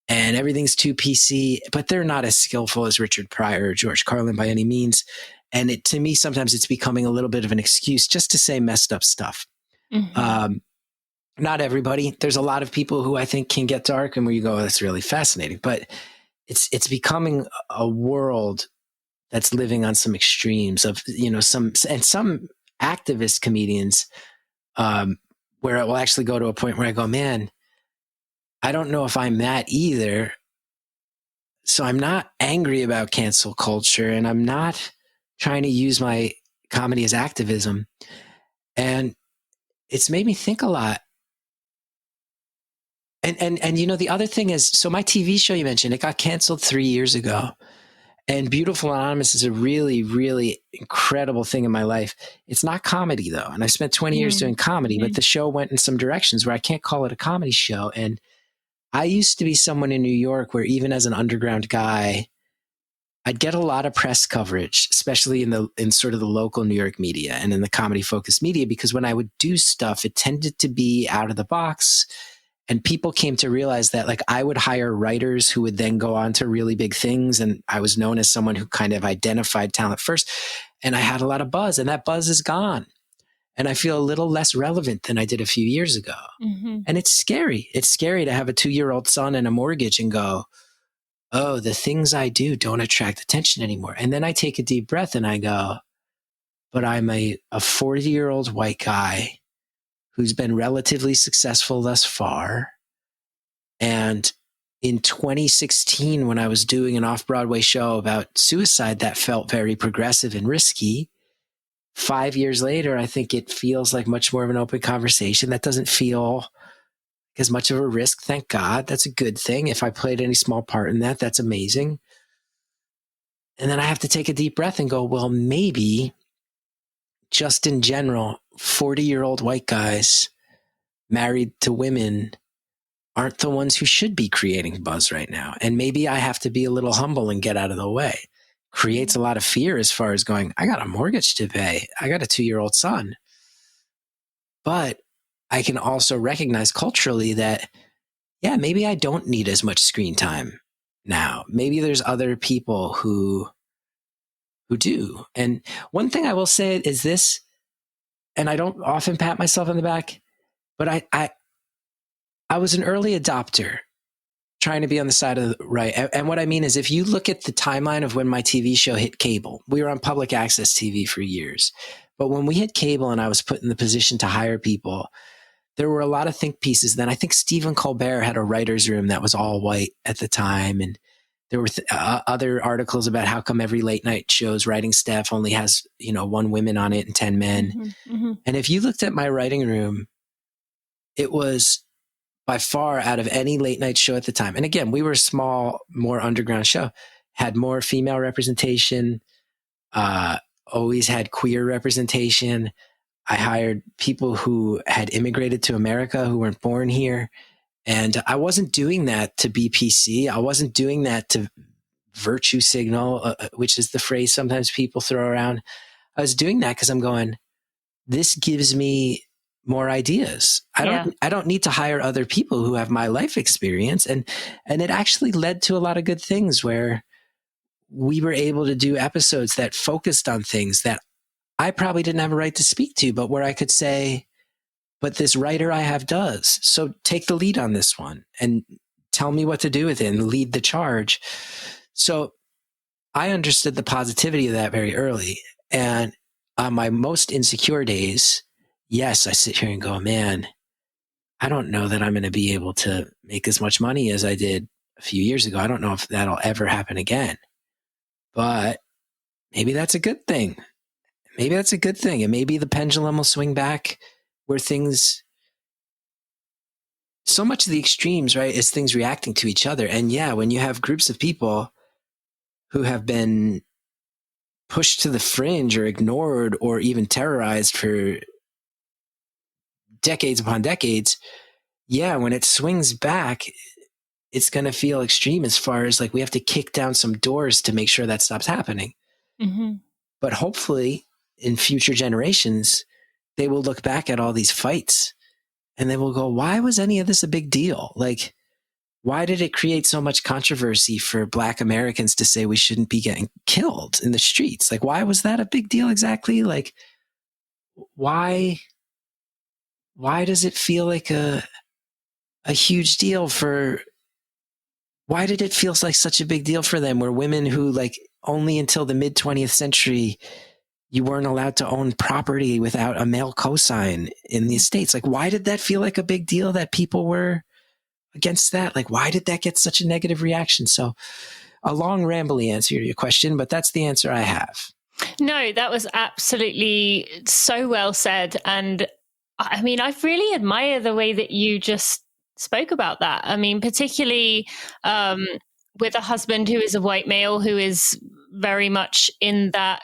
and everything's too PC, but they're not as skillful as Richard Pryor or George Carlin by any means. And to me, sometimes it's becoming a little bit of an excuse just to say messed up stuff. Mm-hmm. Not everybody. There's a lot of people who I think can get dark and where you go, oh, that's really fascinating. But it's becoming a world that's living on some extremes of, some activist comedians, where it will actually go to a point where I go, man, I don't know if I'm that either. So I'm not angry about cancel culture, and I'm not trying to use my comedy as activism. And it's made me think a lot. And you know, the other thing is, so my TV show you mentioned, it got canceled 3 years ago. And Beautiful Anonymous is a really, really incredible thing in my life. It's not comedy though. And I spent 20 years doing comedy, but the show went in some directions where I can't call it a comedy show. And I used to be someone in New York where even as an underground guy, I'd get a lot of press coverage, especially in sort of the local New York media and in the comedy focused media, because when I would do stuff, it tended to be out of the box. And people came to realize that like I would hire writers who would then go on to really big things. And I was known as someone who kind of identified talent first. And I had a lot of buzz, and that buzz is gone. And I feel a little less relevant than I did a few years ago. Mm-hmm. And it's scary. It's scary to have a 2-year-old son and a mortgage and go, oh, the things I do don't attract attention anymore. And then I take a deep breath and I go, but I'm a 40-year-old white guy who's been relatively successful thus far. And in 2016, when I was doing an off-Broadway show about suicide that felt very progressive and risky, 5 years later, I think it feels like much more of an open conversation. That doesn't feel as much of a risk, thank God. That's a good thing. If I played any small part in that, that's amazing. And then I have to take a deep breath and go, well, maybe just in general, 40-year-old white guys married to women aren't the ones who should be creating buzz right now. And maybe I have to be a little humble and get out of the way. Creates a lot of fear as far as going, I got a mortgage to pay. I got a 2-year-old son. But I can also recognize culturally that, yeah, maybe I don't need as much screen time now. Maybe there's other people who do. And one thing I will say is this, and I don't often pat myself on the back, but I was an early adopter trying to be on the side of the right. And what I mean is if you look at the timeline of when my TV show hit cable, we were on public access TV for years. But when we hit cable and I was put in the position to hire people, there were a lot of think pieces. Then I think Stephen Colbert had a writer's room that was all white at the time. And there were other articles about how come every late night show's writing staff only has, 1 woman on it and 10 men. Mm-hmm, mm-hmm. And if you looked at my writing room, it was by far out of any late night show at the time. And again, we were a small, more underground show, had more female representation, always had queer representation. I hired people who had immigrated to America who weren't born here. And I wasn't doing that to be PC. I wasn't doing that to virtue signal, which is the phrase sometimes people throw around. I was doing that because I'm going, this gives me more ideas. I don't need to hire other people who have my life experience. And it actually led to a lot of good things where we were able to do episodes that focused on things that I probably didn't have a right to speak to, but where I could say, but this writer I have does. So take the lead on this one and tell me what to do with it and lead the charge. So I understood the positivity of that very early. And on my most insecure days, yes, I sit here and go, man, I don't know that I'm going to be able to make as much money as I did a few years ago. I don't know if that'll ever happen again, but maybe that's a good thing. Maybe that's a good thing. And maybe the pendulum will swing back where things, so much of the extremes, right, is things reacting to each other. And yeah, when you have groups of people who have been pushed to the fringe or ignored or even terrorized for decades upon decades, yeah, when it swings back, it's going to feel extreme as far as like we have to kick down some doors to make sure that stops happening. Mm-hmm. But hopefully in future generations, they will look back at all these fights and they will go, why was any of this a big deal? Like, why did it create so much controversy for Black Americans to say we shouldn't be getting killed in the streets? Like, why was that a big deal exactly? Like, why does it feel like a huge deal for, why did it feel like such a big deal for them where women who like only until the mid 20th century, you weren't allowed to own property without a male cosign in the States? Like, why did that feel like a big deal that people were against that? Like, why did that get such a negative reaction? So a long rambly answer to your question, but that's the answer I have. No, that was absolutely so well said. And I mean, I really admire the way that you just spoke about that. I mean, particularly with a husband who is a white male, who is very much in that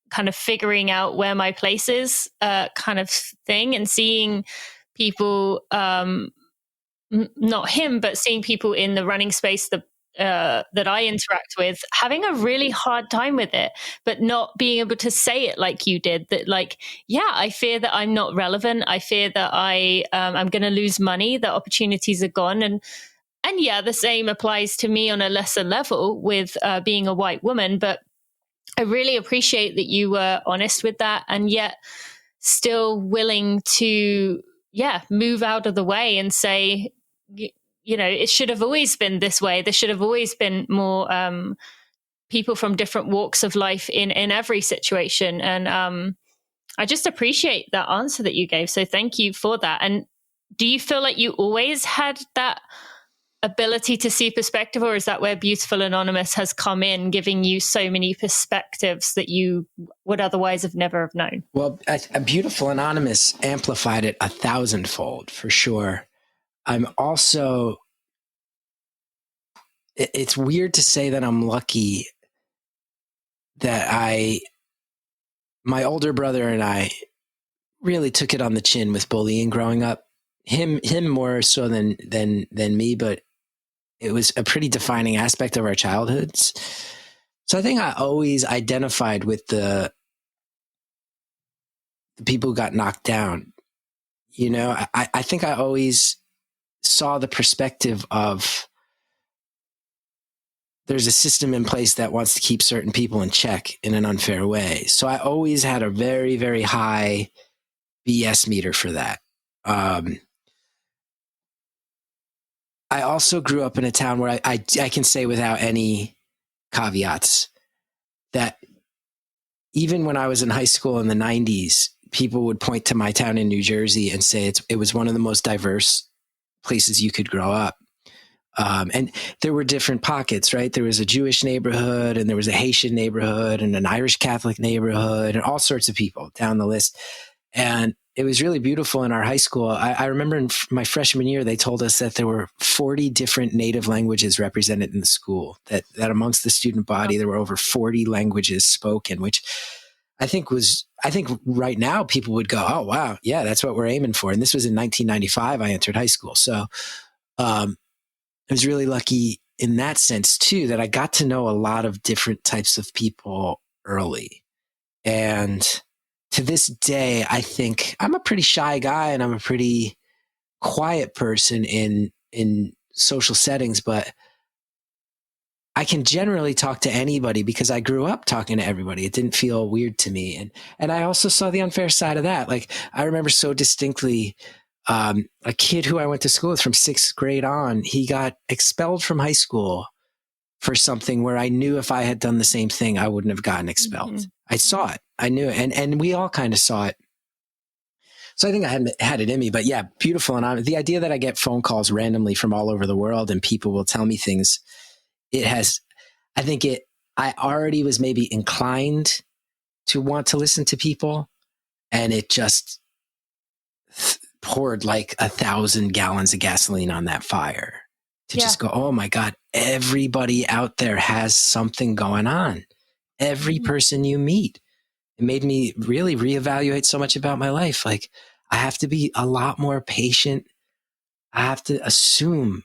kind of figuring out where my place is kind of thing, and seeing people, not him, but seeing people in the running space that I interact with having a really hard time with it, but not being able to say it like you did. That like, yeah, I fear that I'm not relevant. I fear that I'm going to lose money. That opportunities are gone, and yeah, the same applies to me on a lesser level with being a white woman. But I really appreciate that you were honest with that, and yet still willing to, move out of the way and say, it should have always been this way. There should have always been more people from different walks of life in every situation. And I just appreciate that answer that you gave. So thank you for that. And do you feel like you always had that ability to see perspective, or is that where Beautiful Anonymous has come in, giving you so many perspectives that you would otherwise have never have known? Well, a Beautiful Anonymous amplified it 1,000-fold for sure. I'm also, it's weird to say that I'm lucky that my older brother and I really took it on the chin with bullying growing up. Him more so than me, but it was a pretty defining aspect of our childhoods. So I think I always identified with the people who got knocked down. I think I always saw the perspective of there's a system in place that wants to keep certain people in check in an unfair way. So I always had a very, very high BS meter for that. I also grew up in a town where I can say without any caveats that even when I was in high school in the 90s, people would point to my town in New Jersey and say it was one of the most diverse places you could grow up. And there were different pockets, right? There was a Jewish neighborhood, and there was a Haitian neighborhood, and an Irish Catholic neighborhood, and all sorts of people down the list. And it was really beautiful in our high school. I remember in my freshman year, they told us that there were 40 different native languages represented in the school, that amongst the student body, there were over 40 languages spoken, which I think right now people would go, oh, wow, yeah, that's what we're aiming for. And this was in 1995. I entered high school. So I was really lucky in that sense, too, that I got to know a lot of different types of people early. And to this day, I think I'm a pretty shy guy, and I'm a pretty quiet person in social settings, but I can generally talk to anybody because I grew up talking to everybody. It didn't feel weird to me. And I also saw the unfair side of that. Like, I remember so distinctly a kid who I went to school with from 6th grade on, he got expelled from high school for something where I knew if I had done the same thing, I wouldn't have gotten expelled. Mm-hmm. I saw it. I knew it. And we all kind of saw it. So I think I had it in me. But yeah, Beautiful. And the idea that I get phone calls randomly from all over the world and people will tell me things, I already was maybe inclined to want to listen to people, and it just poured like 1,000 gallons of gasoline on that fire to just go, oh my God, everybody out there has something going on. Every person you meet. It made me really reevaluate so much about my life. Like, I have to be a lot more patient. I have to assume.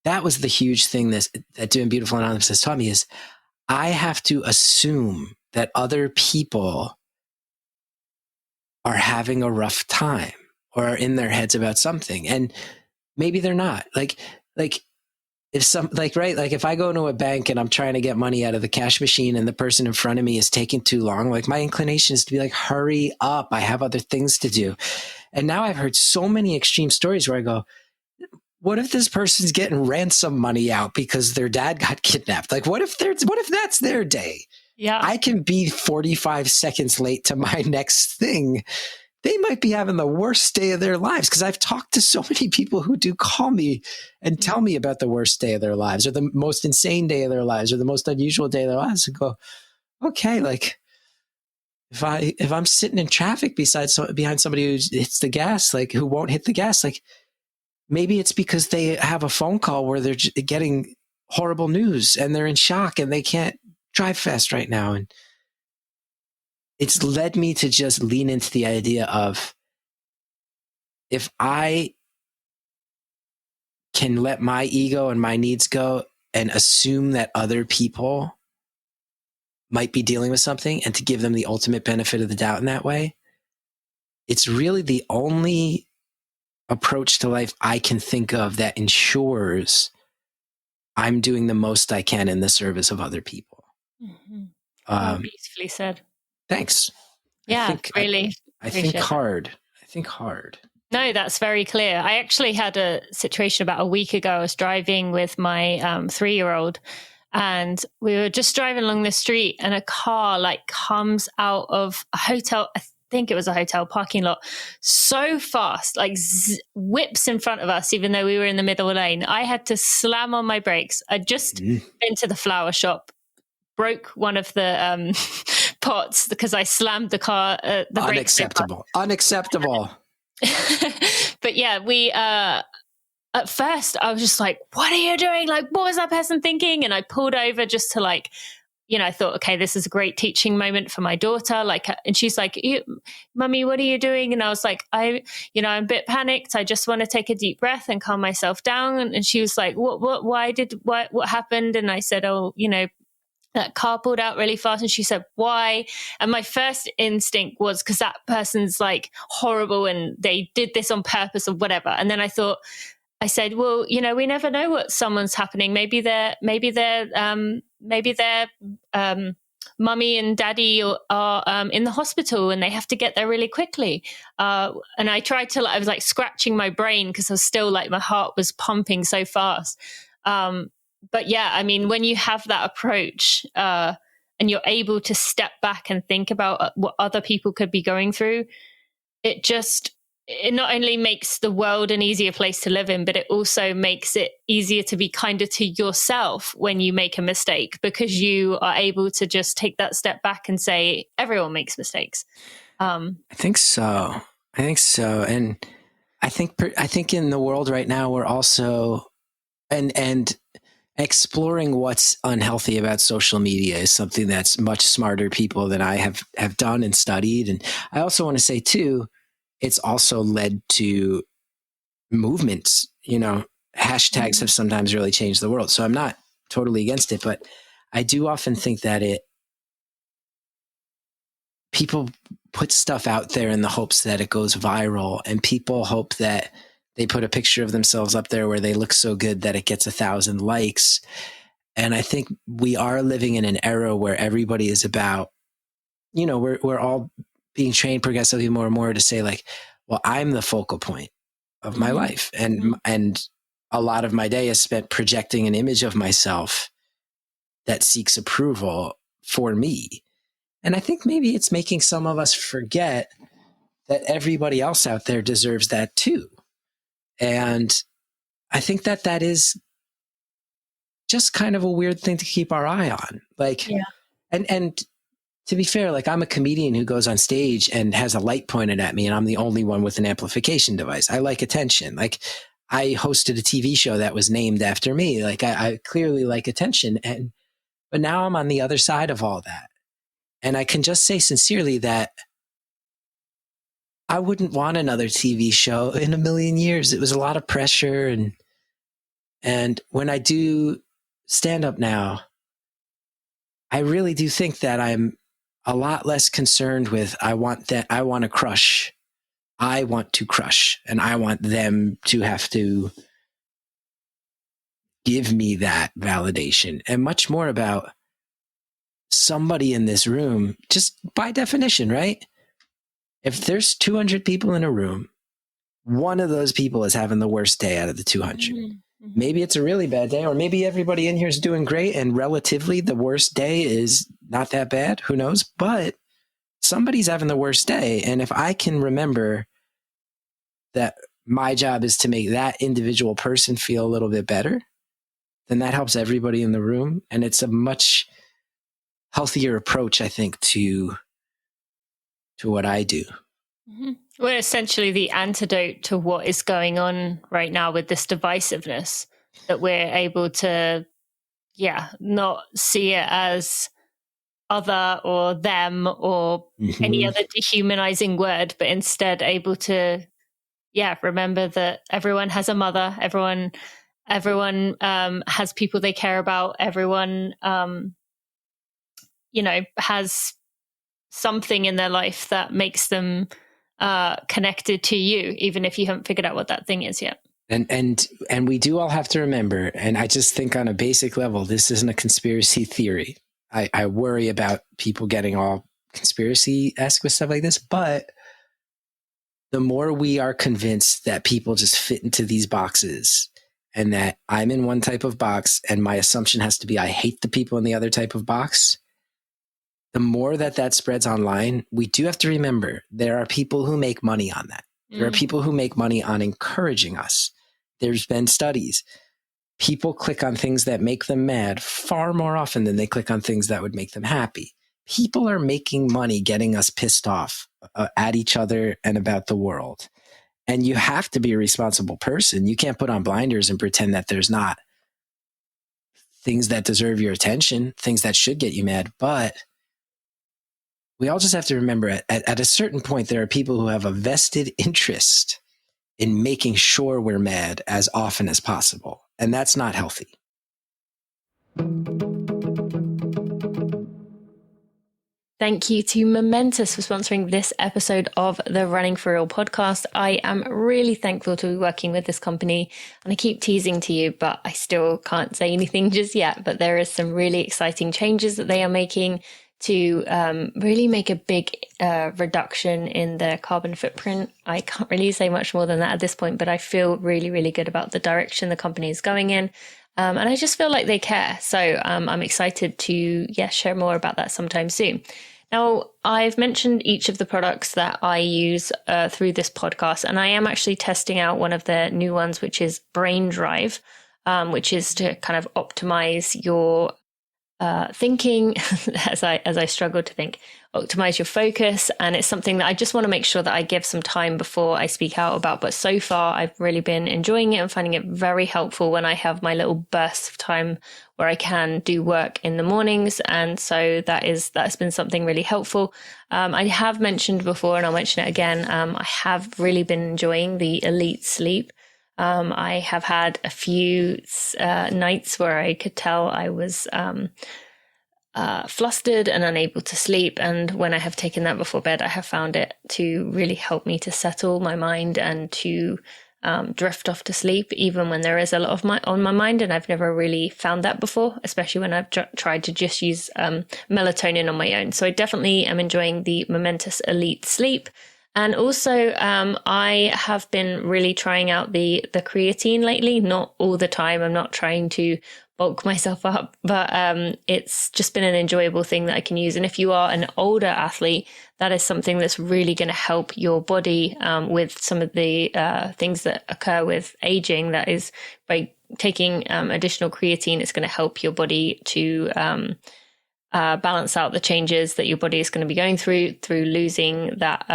That was the huge thing that doing Beautiful Anonymous has taught me, is I have to assume that other people are having a rough time or are in their heads about something. And maybe they're not. Like if I go to a bank and I'm trying to get money out of the cash machine and the person in front of me is taking too long, like, my inclination is to be like, hurry up. I have other things to do. And now I've heard so many extreme stories where I go, what if this person's getting ransom money out because their dad got kidnapped? Like, what if that's their day? Yeah. I can be 45 seconds late to my next thing they might be having the worst day of their lives. Because I've talked to so many people who do call me and tell me about the worst day of their lives, or the most insane day of their lives, or the most unusual day of their lives, and go, okay, like if I'm sitting in traffic behind somebody who hits the gas, like who won't hit the gas, like maybe it's because they have a phone call where they're getting horrible news and they're in shock and they can't drive fast right now. And it's led me to just lean into the idea of, if I can let my ego and my needs go and assume that other people might be dealing with something, and to give them the ultimate benefit of the doubt in that way, it's really the only approach to life I can think of that ensures I'm doing the most I can in the service of other people. Mm-hmm. Beautifully said. Thanks. Yeah, really. I think hard. No, that's very clear. I actually had a situation about a week ago. I was driving with my 3-year-old, and we were just driving along the street, and a car like comes out of a hotel. I think it was a hotel parking lot, so fast, like whips in front of us, even though we were in the middle lane. I had to slam on my brakes. I'd just been to the flower shop, broke one of the pots because I slammed the car. The Unacceptable. But yeah, we at first I was just like, what are you doing? Like, what was that person thinking? And I pulled over just to like, I thought, okay, this is a great teaching moment for my daughter. Like, and she's like, Mummy, what are you doing? And I was like, I'm a bit panicked. I just want to take a deep breath and calm myself down. And she was like, what happened? And I said, that car pulled out really fast. And she said, why? And my first instinct was because that person's like horrible and they did this on purpose or whatever. And then I said, well, we never know what someone's happening. Maybe their mummy and daddy are in the hospital and they have to get there really quickly. And I tried to, I was like scratching my brain because I was still like, my heart was pumping so fast. But yeah, I mean, when you have that approach and you're able to step back and think about what other people could be going through, it not only makes the world an easier place to live in, but it also makes it easier to be kinder to yourself when you make a mistake, because you are able to just take that step back and say, everyone makes mistakes. I think so. And I think in the world right now, we're also, and exploring what's unhealthy about social media is something that's much smarter people than I have done and studied. And I also want to say too, it's also led to movements. Hashtags have sometimes really changed the world. So I'm not totally against it, but I do often think that people put stuff out there in the hopes that it goes viral, and people hope that they put a picture of themselves up there where they look so good that it gets 1,000 likes. And I think we are living in an era where everybody is about, we're all being trained progressively more and more to say like, well, I'm the focal point of my life. And a lot of my day is spent projecting an image of myself that seeks approval for me. And I think maybe it's making some of us forget that everybody else out there deserves that too. And I think that is just kind of a weird thing to keep our eye on. Like, yeah. And to be fair, like I'm a comedian who goes on stage and has a light pointed at me and I'm the only one with an amplification device. I like attention. Like I hosted a TV show that was named after me. Like I clearly like attention. But now I'm on the other side of all that. And I can just say sincerely that I wouldn't want another TV show in a million years. It was a lot of pressure. And when I do stand up now, I really do think that I'm a lot less concerned with, I want to crush, and I want them to have to give me that validation, and much more about somebody in this room, just by definition, right? If there's 200 people in a room, one of those people is having the worst day out of the 200. Mm-hmm. Maybe it's a really bad day, or maybe everybody in here is doing great and relatively the worst day is not that bad. Who knows? But somebody's having the worst day. And if I can remember that my job is to make that individual person feel a little bit better, then that helps everybody in the room. And it's a much healthier approach, I think, to what I do. Mm-hmm. We're essentially the antidote to what is going on right now with this divisiveness, that we're able to, not see it as other or them or any other dehumanizing word, but instead able to, remember that everyone has a mother, everyone has people they care about, everyone, has something in their life that makes them connected to you, even if you haven't figured out what that thing is yet. And we do all have to remember, and I just think on a basic level, this isn't a conspiracy theory. I worry about people getting all conspiracy-esque with stuff like this, but the more we are convinced that people just fit into these boxes and that I'm in one type of box and my assumption has to be I hate the people in the other type of box, the more that spreads online, we do have to remember there are people who make money on that. There are people who make money on encouraging us. There's been studies. People click on things that make them mad far more often than they click on things that would make them happy. People are making money getting us pissed off at each other and about the world. And you have to be a responsible person. You can't put on blinders and pretend that there's not things that deserve your attention, things that should get you mad. But we all just have to remember at a certain point, there are people who have a vested interest in making sure we're mad as often as possible. And that's not healthy. Thank you to Momentous for sponsoring this episode of the Running for Real podcast. I am really thankful to be working with this company, and I keep teasing to you, but I still can't say anything just yet. But there is some really exciting changes that they are making to really make a big reduction in their carbon footprint. I can't really say much more than that at this point, but I feel really, really good about the direction the company is going in. And I just feel like they care. So I'm excited to share more about that sometime soon. Now, I've mentioned each of the products that I use through this podcast, and I am actually testing out one of their new ones, which is Brain Drive, which is to kind of optimize your thinking as I struggle to think, optimize your focus. And it's something that I just want to make sure that I give some time before I speak out about. But so far, I've really been enjoying it and finding it very helpful when I have my little bursts of time where I can do work in the mornings. And so that's been something really helpful. I have mentioned before, and I'll mention it again, I have really been enjoying the Elite Sleep. I have had a few nights where I could tell I was flustered and unable to sleep. And when I have taken that before bed, I have found it to really help me to settle my mind and to drift off to sleep, even when there is a lot on my mind. And I've never really found that before, especially when I've tried to just use melatonin on my own. So I definitely am enjoying the Momentous Elite Sleep. And also, I have been really trying out the creatine lately, not all the time. I'm not trying to bulk myself up, but it's just been an enjoyable thing that I can use. And if you are an older athlete, that is something that's really going to help your body with some of the things that occur with aging. That is, by taking additional creatine, it's going to help your body to balance out the changes that your body is going to be going through losing that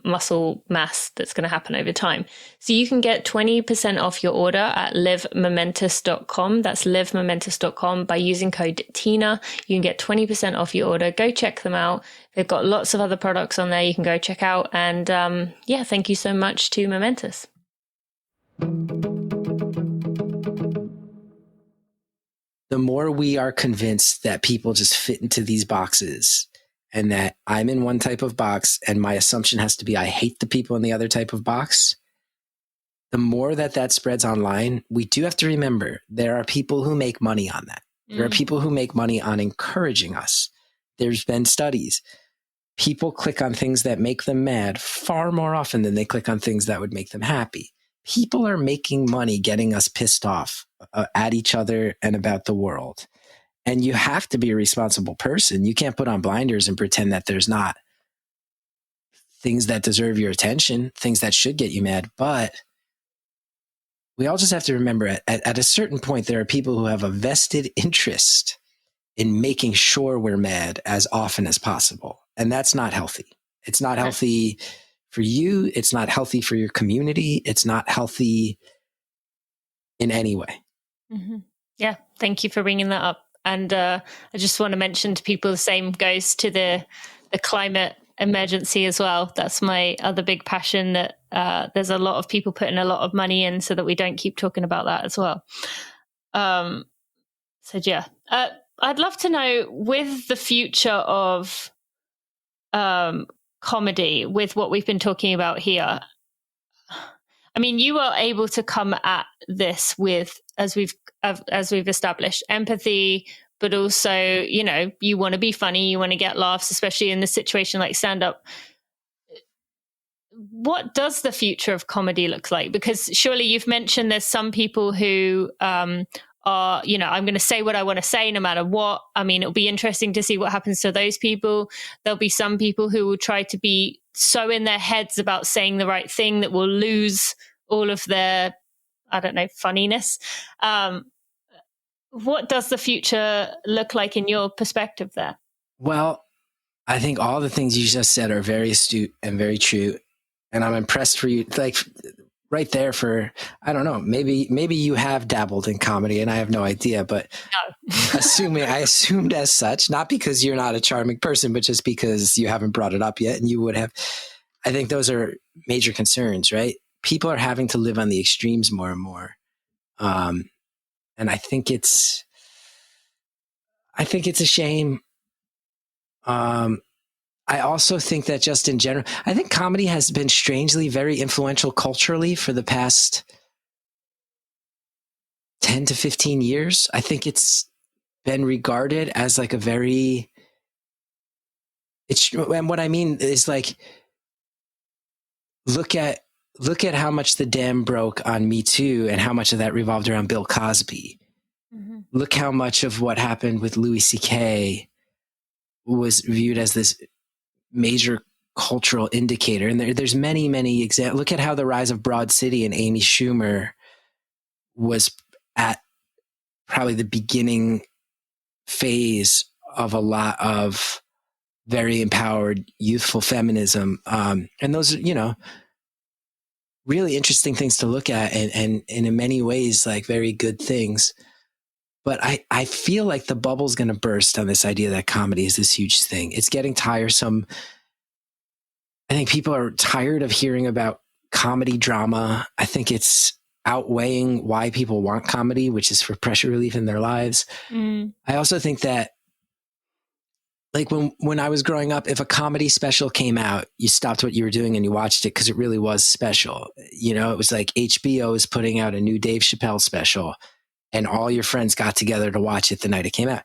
muscle mass that's going to happen over time. So you can get 20% off your order at livemomentous.com. That's livemomentous.com. By using code TINA, you can get 20% off your order. Go check them out. They've got lots of other products on there you can go check out. And thank you so much to Momentous. The more we are convinced that people just fit into these boxes and that I'm in one type of box and my assumption has to be I hate the people in the other type of box, the more that spreads online, we do have to remember there are people who make money on that. There are people who make money on encouraging us. There's been studies. People click on things that make them mad far more often than they click on things that would make them happy. People are making money getting us pissed off at each other and about the world. And you have to be a responsible person. You can't put on blinders and pretend that there's not things that deserve your attention, things that should get you mad. But we all just have to remember at a certain point, there are people who have a vested interest in making sure we're mad as often as possible. And that's not healthy. It's not healthy for you. It's not healthy for your community. It's not healthy in any way. Mm-hmm. Yeah. Thank you for bringing that up. And I just want to mention to people, the same goes to the climate emergency as well. That's my other big passion, that there's a lot of people putting a lot of money in so that we don't keep talking about that as well. So yeah, I'd love to know, with the future of comedy, with what we've been talking about here, I mean, you are able to come at this with, as we've established, empathy, but also, you know, you want to be funny, you want to get laughs, especially in the situation like stand-up. What does the future of comedy look like? Because surely you've mentioned there's some people who are, you know, I'm going to say what I want to say no matter what. I mean, it'll be interesting to see what happens to those people. There'll be some people who will try to be so in their heads about saying the right thing that will lose all of their, I don't know, funniness. What does the future look like in your perspective there? Well, I think all the things you just said are very astute and very true. And I'm impressed for you, like right there for, I don't know, maybe you have dabbled in comedy and I have no idea, but no. I assumed as such, not because you're not a charming person, but just because you haven't brought it up yet and you would have. I think those are major concerns, right? People are having to live on the extremes more and more. And I think it's a shame. I also think that just in general, I think comedy has been strangely very influential culturally for the past 10 to 15 years. I think it's been regarded as like a very, and what I mean is like, look at how much the dam broke on Me Too and how much of that revolved around Bill Cosby. Mm-hmm. Look how much of what happened with Louis C.K. was viewed as this major cultural indicator. And there's many, many examples. Look at how the rise of Broad City and Amy Schumer was at probably the beginning phase of a lot of very empowered, youthful feminism. And those are, you know, really interesting things to look at and in many ways, like very good things. But I feel like the bubble's going to burst on this idea that comedy is this huge thing. It's getting tiresome. I think people are tired of hearing about comedy drama. I think it's outweighing why people want comedy, which is for pressure relief in their lives. Mm. I also think that, like when I was growing up, if a comedy special came out, you stopped what you were doing and you watched it because it really was special. You know, it was like HBO is putting out a new Dave Chappelle special and all your friends got together to watch it the night it came out.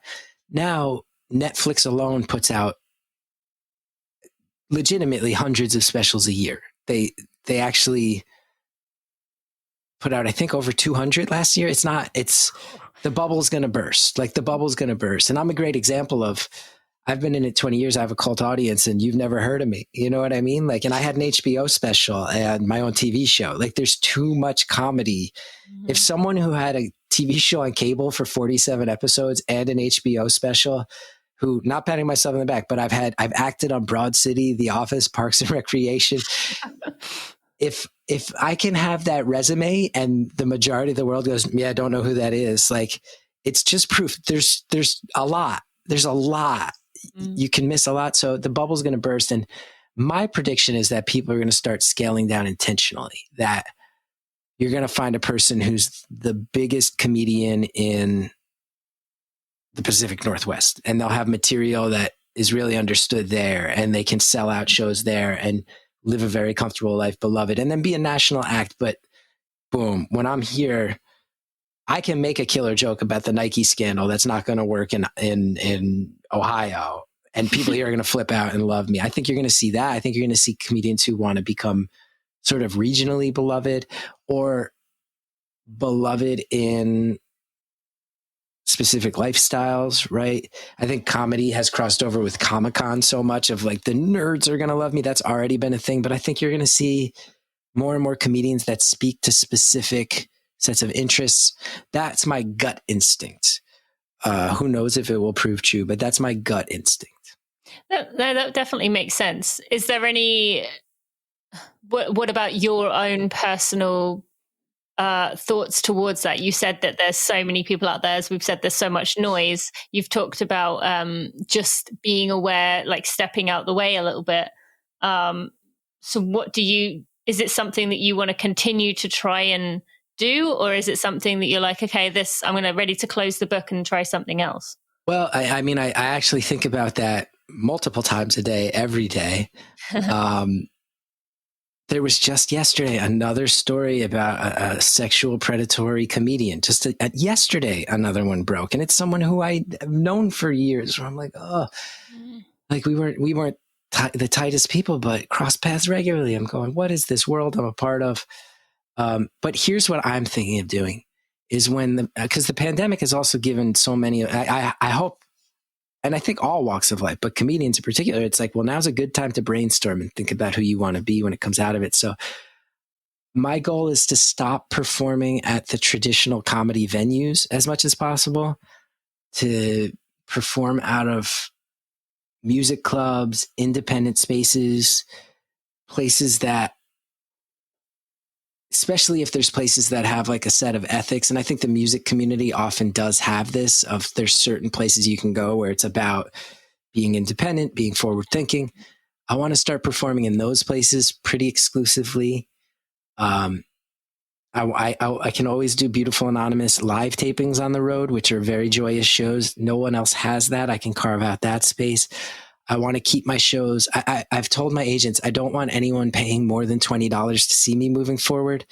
Now, Netflix alone puts out legitimately hundreds of specials a year. They actually put out, I think, over 200 last year. The bubble's going to burst. Like the bubble's going to burst. And I'm a great example of, I've been in it 20 years. I have a cult audience and you've never heard of me. You know what I mean? Like, and I had an HBO special and my own TV show. Like there's too much comedy. Mm-hmm. If someone who had a TV show on cable for 47 episodes and an HBO special, who, not patting myself on the back, but I've acted on Broad City, The Office, Parks and Recreation. If I can have that resume and the majority of the world goes, yeah, I don't know who that is. Like, it's just proof. There's a lot. There's a lot. Mm. You can miss a lot. So the bubble's going to burst. And my prediction is that people are going to start scaling down intentionally, that you're going to find a person who's the biggest comedian in the Pacific Northwest, and they'll have material that is really understood there, and they can sell out shows there and live a very comfortable life, beloved, and then be a national act. But boom, when I'm here, I can make a killer joke about the Nike scandal that's not going to work in Ohio, and people here are going to flip out and love me. I think you're going to see that. I think you're going to see comedians who want to become sort of regionally beloved or beloved in specific lifestyles, right? I think comedy has crossed over with Comic-Con so much of like the nerds are going to love me. That's already been a thing, but I think you're going to see more and more comedians that speak to specific sets of interests. That's my gut instinct. Who knows if it will prove true, but that's my gut instinct. That definitely makes sense. Is there any, what about your own personal thoughts towards that? You said that there's so many people out there, as we've said, there's so much noise. You've talked about just being aware, like stepping out the way a little bit. So is it something that you want to continue to try and do, or is it something that you're like, okay, I'm ready to close the book and try something else? Well, I mean, I actually think about that multiple times a day, every day. There was just yesterday another story about a sexual predatory comedian. Yesterday, another one broke, and it's someone who I've known for years. Where I'm like, oh, like we weren't the tightest people, but cross paths regularly. I'm going, what is this world I'm a part of? But here's what I'm thinking of doing: is because the pandemic has also given so many. I hope. And I think all walks of life, but comedians in particular, it's like, well, now's a good time to brainstorm and think about who you want to be when it comes out of it. So my goal is to stop performing at the traditional comedy venues as much as possible, to perform out of music clubs, independent spaces, places that, especially if there's places that have like a set of ethics. And I think the music community often does have this, of there's certain places you can go where it's about being independent, being forward thinking. I want to start performing in those places pretty exclusively. I can always do Beautiful Anonymous live tapings on the road, which are very joyous shows. No one else has that. I can carve out that space. I want to keep my shows. I've told my agents, I don't want anyone paying more than $20 to see me moving forward.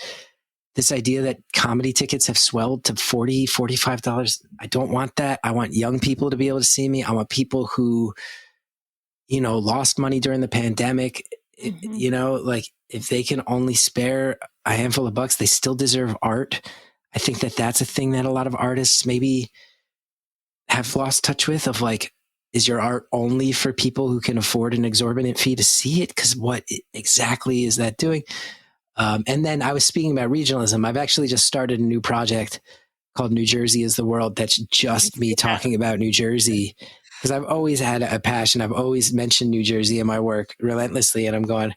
This idea that comedy tickets have swelled to $40, $45. I don't want that. I want young people to be able to see me. I want people who, lost money during the pandemic. Like if they can only spare a handful of bucks, they still deserve art. I think that that's a thing that a lot of artists maybe have lost touch with, of like, is your art only for people who can afford an exorbitant fee to see it? Because what exactly is that doing? And then I was speaking about regionalism. I've actually just started a new project called New Jersey is the World. That's just me talking about New Jersey, because I've always had a passion. I've always mentioned New Jersey in my work relentlessly. And I'm going,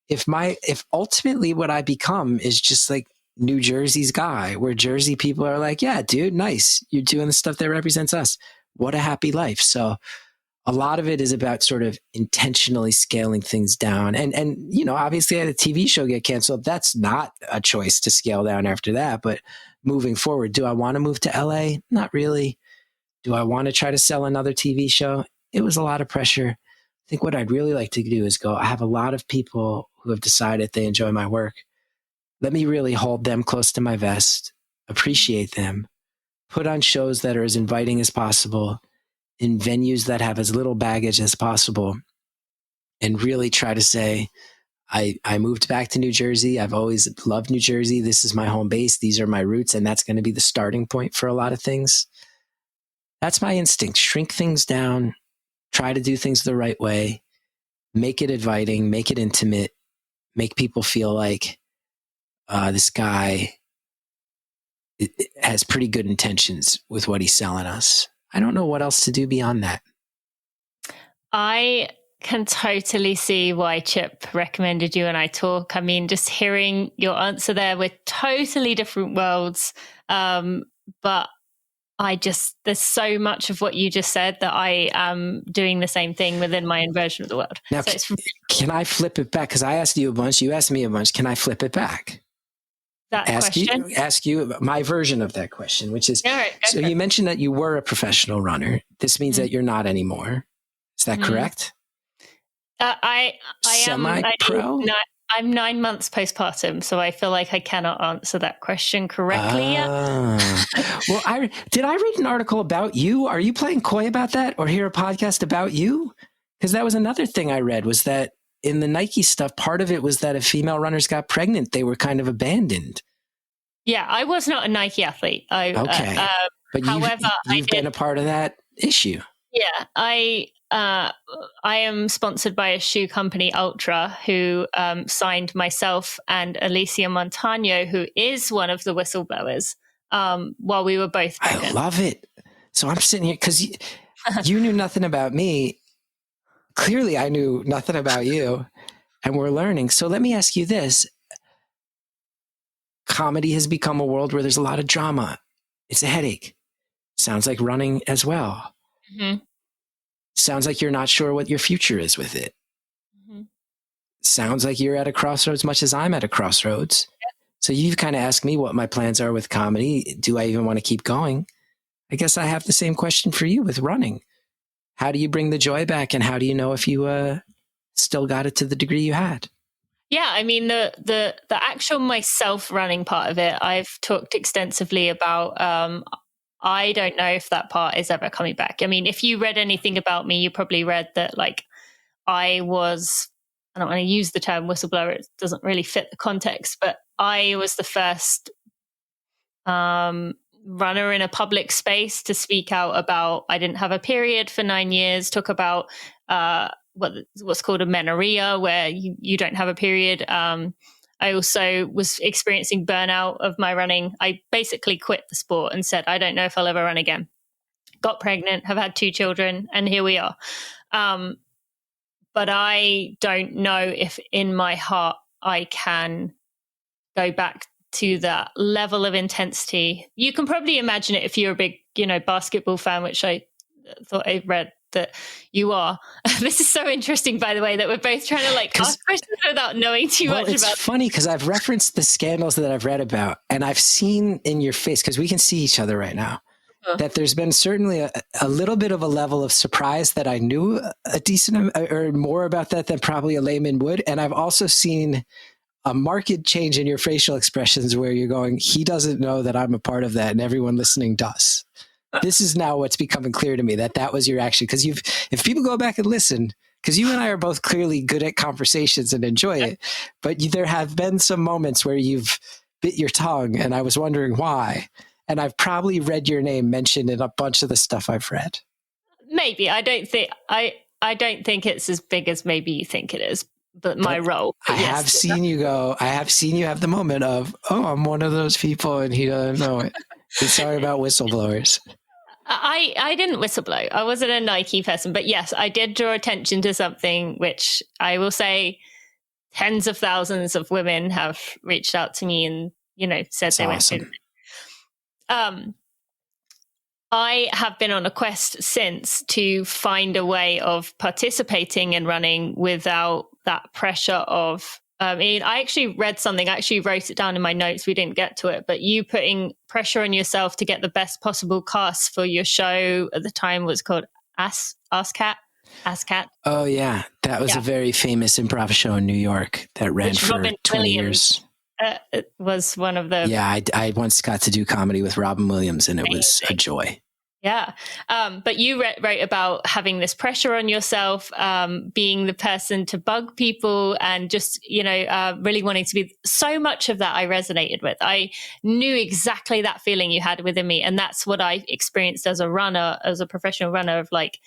if ultimately what I become is just like New Jersey's guy, where Jersey people are like, yeah, dude, nice. You're doing the stuff that represents us. What a happy life. So a lot of it is about sort of intentionally scaling things down. And obviously I had a TV show get canceled. That's not a choice to scale down after that. But moving forward, do I want to move to LA? Not really. Do I want to try to sell another TV show? It was a lot of pressure. I think what I'd really like to do is I have a lot of people who have decided they enjoy my work. Let me really hold them close to my vest, appreciate them, put on shows that are as inviting as possible in venues that have as little baggage as possible, and really try to say, I moved back to New Jersey. I've always loved New Jersey. This is my home base. These are my roots. And that's going to be the starting point for a lot of things. That's my instinct. Shrink things down, try to do things the right way, make it inviting, make it intimate, make people feel like this guy has pretty good intentions with what he's selling us. I don't know what else to do beyond that. I can totally see why Chip recommended you and I talk. I mean, just hearing your answer there, we're totally different worlds. But there's so much of what you just said that I am doing the same thing within my own version of the world. Now, can I flip it back? Because I asked you a bunch, you asked me a bunch. Can I flip it back? Ask you my version of that question, which is, so you mentioned that you were a professional runner. This means that you're not anymore. Is that correct? I Semi-pro? I'm 9 months postpartum, so I feel like I cannot answer that question correctly yet. Well, did I read an article about you? Are you playing coy about that, or hear a podcast about you? Because that was another thing I read, was that in the Nike stuff, part of it was that if female runners got pregnant, they were kind of abandoned. Yeah, I was not a Nike athlete. Okay. But However, you've been a part of that issue. Yeah, I am sponsored by a shoe company, Ultra, who signed myself and Alicia Montano, who is one of the whistleblowers, while we were both pregnant. I love it. So I'm sitting here because you knew nothing about me. Clearly, I knew nothing about you, and we're learning. So let me ask you this. Comedy has become a world where there's a lot of drama. It's a headache. Sounds like running as well. Mm-hmm. Sounds like you're not sure what your future is with it. Mm-hmm. Sounds like you're at a crossroads, much as I'm at a crossroads. Yep. So you've kind of asked me what my plans are with comedy. Do I even want to keep going? I guess I have the same question for you with running. How do you bring the joy back, and how do you know if you still got it to the degree you had? Yeah, I mean, the actual myself running part of it, I've talked extensively about. I don't know if that part is ever coming back. I mean, if you read anything about me, you probably read that like I don't want to use the term whistleblower, it doesn't really fit the context, but I was the first runner in a public space to speak out about I didn't have a period for 9 years, talk about what's called amenorrhea, where you don't have a period. I also was experiencing burnout of my running. I basically quit the sport and said, I don't know if I'll ever run again. Got pregnant, have had 2 children, and here we are. But I don't know if in my heart I can go back to that level of intensity. You can probably imagine it if you're a big, basketball fan, which I thought I read that you are. This is so interesting, by the way, that we're both trying to ask questions without knowing too much about it. It's funny because I've referenced the scandals that I've read about, and I've seen in your face, because we can see each other right now, that there's been certainly a little bit of a level of surprise that I knew a decent or more about that than probably a layman would. And I've also seen a marked change in your facial expressions where you're going, he doesn't know that I'm a part of that, and everyone listening does. This is now what's becoming clear to me, that was your action. Because if people go back and listen, because you and I are both clearly good at conversations and enjoy it, but there have been some moments where you've bit your tongue, and I was wondering why. And I've probably read your name mentioned in a bunch of the stuff I've read. Maybe. I don't think it's as big as maybe you think it is, but my role. I have seen you have the moment of, I'm one of those people and he doesn't know it. Sorry about whistleblowers. I didn't whistleblow. I wasn't a Nike person, but yes, I did draw attention to something which I will say tens of thousands of women have reached out to me and, said That's they awesome. went through. I have been on a quest since to find a way of participating in running without that pressure of, I actually read something, I actually wrote it down in my notes. We didn't get to it, but you putting pressure on yourself to get the best possible cast for your show at the time was called ASCAT. Oh yeah. That was a very famous improv show in New York that ran for 20 years. It was one of the... Yeah, I once got to do comedy with Robin Williams, and it was a joy. Yeah. But you wrote about having this pressure on yourself, being the person to bug people, and just, really wanting to be... So much of that I resonated with. I knew exactly that feeling you had within me. And that's what I experienced as a runner, as a professional runner, of like,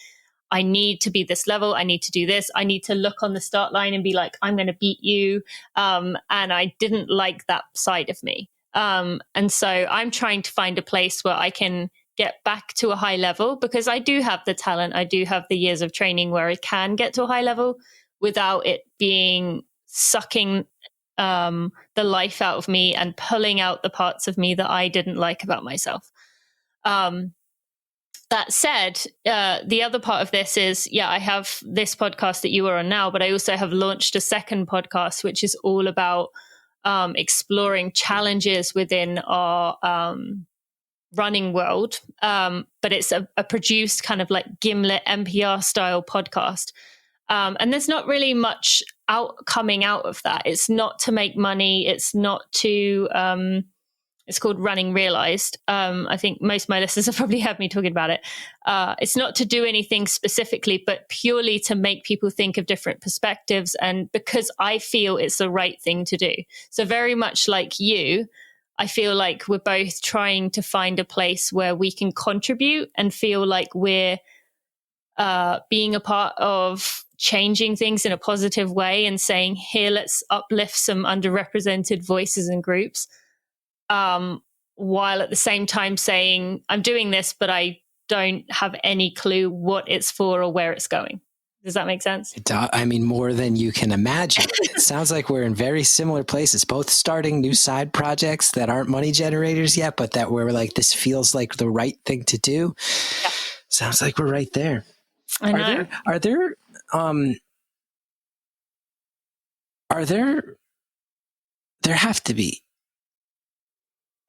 I need to be this level. I need to do this. I need to look on the start line and be like, I'm going to beat you. And I didn't like that side of me. And so I'm trying to find a place where I can get back to a high level, because I do have the talent. I do have the years of training where I can get to a high level without it being sucking the life out of me and pulling out the parts of me that I didn't like about myself. That said, the other part of this is, I have this podcast that you are on now, but I also have launched a second podcast, which is all about exploring challenges within our running world. But it's a produced kind of like Gimlet NPR style podcast. And there's not really much coming out of that. It's not to make money. It's not to... It's called Running Realized. I think most of my listeners have probably heard me talking about it. It's not to do anything specifically, but purely to make people think of different perspectives, and because I feel it's the right thing to do. So very much like you, I feel like we're both trying to find a place where we can contribute and feel like we're being a part of changing things in a positive way and saying, here, let's uplift some underrepresented voices and groups, while at the same time saying, I'm doing this, but I don't have any clue what it's for or where it's going. Does that make sense? I mean, more than you can imagine. It sounds like we're in very similar places, both starting new side projects that aren't money generators yet, but that we're like, this feels like the right thing to do. Yeah. Sounds like we're right there. I know. There have to be.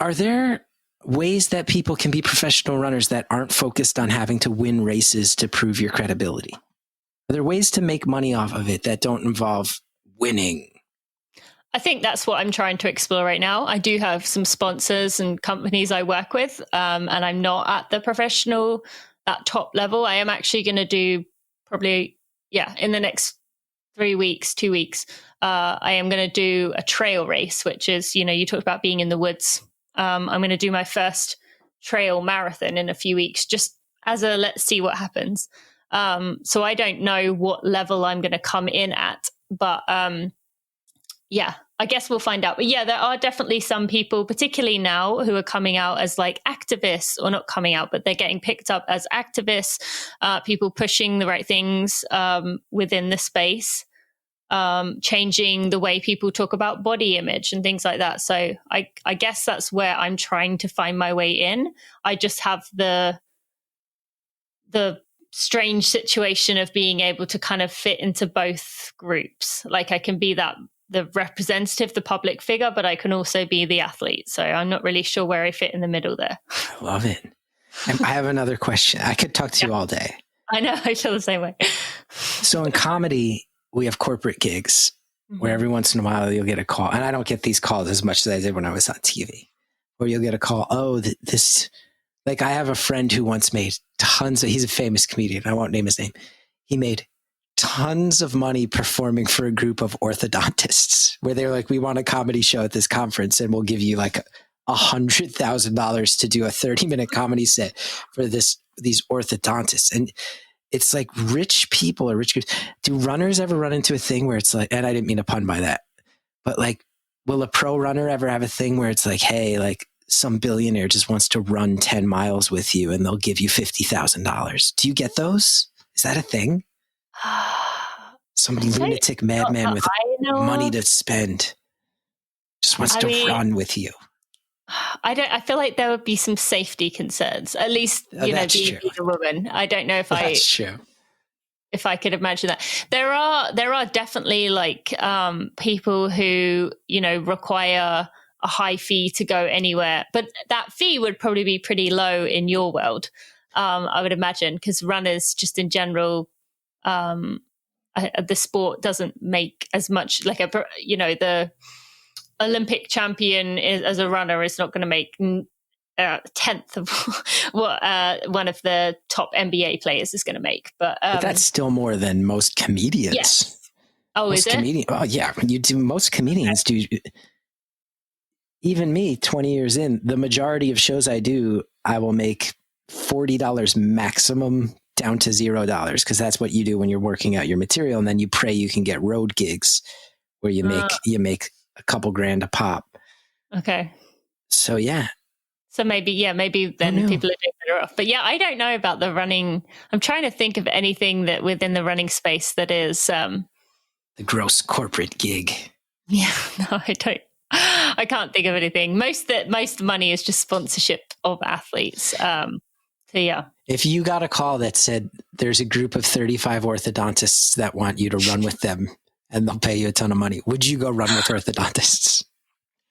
Are there ways that people can be professional runners that aren't focused on having to win races to prove your credibility? Are there ways to make money off of it that don't involve winning? I think that's what I'm trying to explore right now. I do have some sponsors and companies I work with, and I'm not at the professional, that top level. I am actually going to do probably, in the next 2 weeks, I am going to do a trail race, which is, you talked about being in the woods. I'm going to do my first trail marathon in a few weeks, just as a let's see what happens. So I don't know what level I'm going to come in at, but I guess we'll find out. But there are definitely some people, particularly now, who are coming out as like activists, or not coming out, but they're getting picked up as activists, people pushing the right things within the space, changing the way people talk about body image and things like that. So I guess that's where I'm trying to find my way in. I just have the strange situation of being able to kind of fit into both groups. Like I can be the representative, the public figure, but I can also be the athlete. So I'm not really sure where I fit in the middle there. I love it. And I have another question. I could talk to you all day. I know, I feel the same way. So in comedy, we have corporate gigs where every once in a while you'll get a call. And I don't get these calls as much as I did when I was on TV. Where you'll get a call, like I have a friend who once made he's a famous comedian. I won't name his name. He made tons of money performing for a group of orthodontists where they're like, we want a comedy show at this conference and we'll give you like $100,000 to do a 30-minute comedy set for these orthodontists. And it's like rich people or rich groups. Do runners ever run into a thing where it's like, and I didn't mean a pun by that, but like, will a pro runner ever have a thing where it's like, hey, like some billionaire just wants to run 10 miles with you and they'll give you $50,000? Do you get those? Is that a thing? Some lunatic madman with money to spend just wants to run with you. I feel like there would be some safety concerns, at least, being a woman. I don't know if that's true. If I could imagine that. There are definitely like people who, require a high fee to go anywhere, but that fee would probably be pretty low in your world. I would imagine, because runners just in general, the sport doesn't make as much, like the Olympic champion as a runner is not going to make a tenth of what one of the top NBA players is going to make. But that's still more than most comedians. Yes. Oh, most is it? Oh, yeah. Most comedians do. Even me, 20 years in, the majority of shows I do, I will make $40 maximum down to $0, because that's what you do when you're working out your material, and then you pray you can get road gigs where you make a couple grand a pop. Okay. So yeah. So maybe then people are doing better off. But yeah, I don't know about the running. I'm trying to think of anything that within the running space that is the gross corporate gig. Yeah, no, I don't. I can't think of anything. Most money is just sponsorship of athletes. So yeah. If you got a call that said there's a group of 35 orthodontists that want you to run with them and they'll pay you a ton of money, would you go run with orthodontists?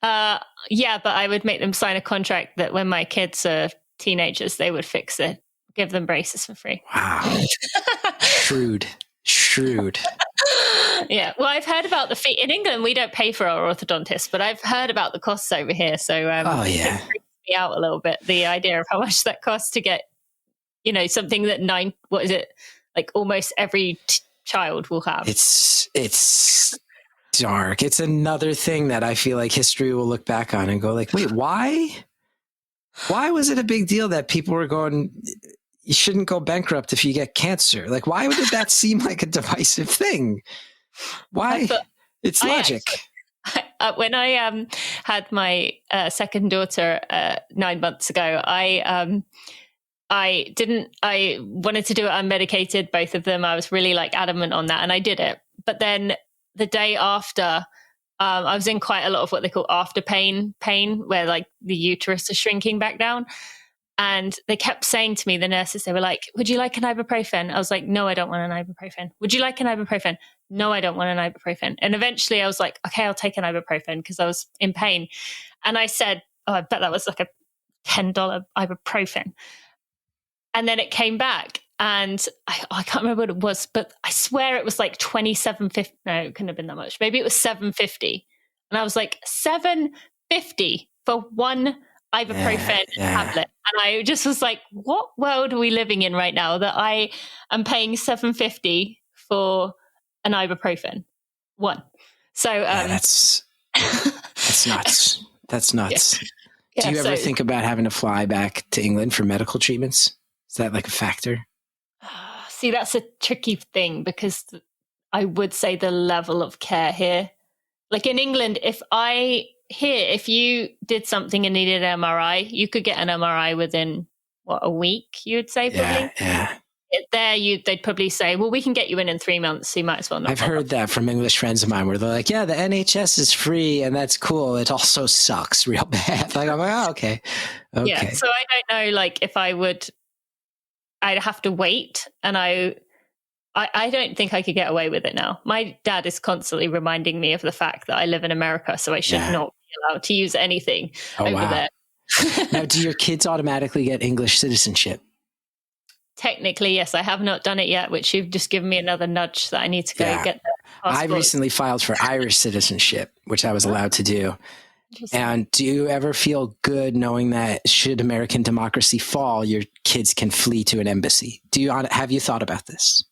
Yeah, but I would make them sign a contract that when my kids are teenagers, they would give them braces for free. Wow. Shrewd. Yeah. Well, I've heard about the fee. In England, we don't pay for our orthodontists, but I've heard about the costs over here. So it freaks me out a little bit, the idea of how much that costs to get, something that like almost every child will have. It's dark. It's another thing that I feel like history will look back on and go like, wait, why was it a big deal that people were going, you shouldn't go bankrupt if you get cancer? Like, why did that seem like a divisive thing? Why? It's logic. When I had my second daughter 9 months ago, I wanted to do it unmedicated, both of them. I was really like adamant on that, and I did it. But then the day after, I was in quite a lot of what they call after pain, where like the uterus is shrinking back down. And they kept saying to me, the nurses, they were like, would you like an ibuprofen? I was like, no, I don't want an ibuprofen. Would you like an ibuprofen? No, I don't want an ibuprofen. And eventually I was like, okay, I'll take an ibuprofen because I was in pain. And I said, oh, I bet that was like a $10 ibuprofen. And then it came back and I can't remember what it was, but I swear it was like $27.50. No, it couldn't have been that much. Maybe it was $7.50. And I was like, $7.50 for one ibuprofen tablet. And I just was like, what world are we living in right now that I am paying $7.50 for an ibuprofen? One. So that's nuts. That's nuts. Yeah. Do you ever think about having to fly back to England for medical treatments? Is that like a factor? See, that's a tricky thing because I would say the level of care here, like in England, if you did something and needed an MRI, you could get an MRI within a week, you would say probably. Yeah. There, they'd probably say, well, we can get you in 3 months, so you might as well not. I've heard that from English friends of mine where they're like, yeah, the NHS is free and that's cool. It also sucks real bad. Like, I'm like, oh, okay. Yeah, so I don't know, like, if I'd have to wait, and I don't think I could get away with it now. My dad is constantly reminding me of the fact that I live in America, so I should not be allowed to use anything over there. Now, do your kids automatically get English citizenship? Technically, yes. I have not done it yet, which you've just given me another nudge that I need to go get the passport. I recently filed for Irish citizenship, which I was allowed to do. And do you ever feel good knowing that should American democracy fall, your kids can flee to an embassy? Have you thought about this?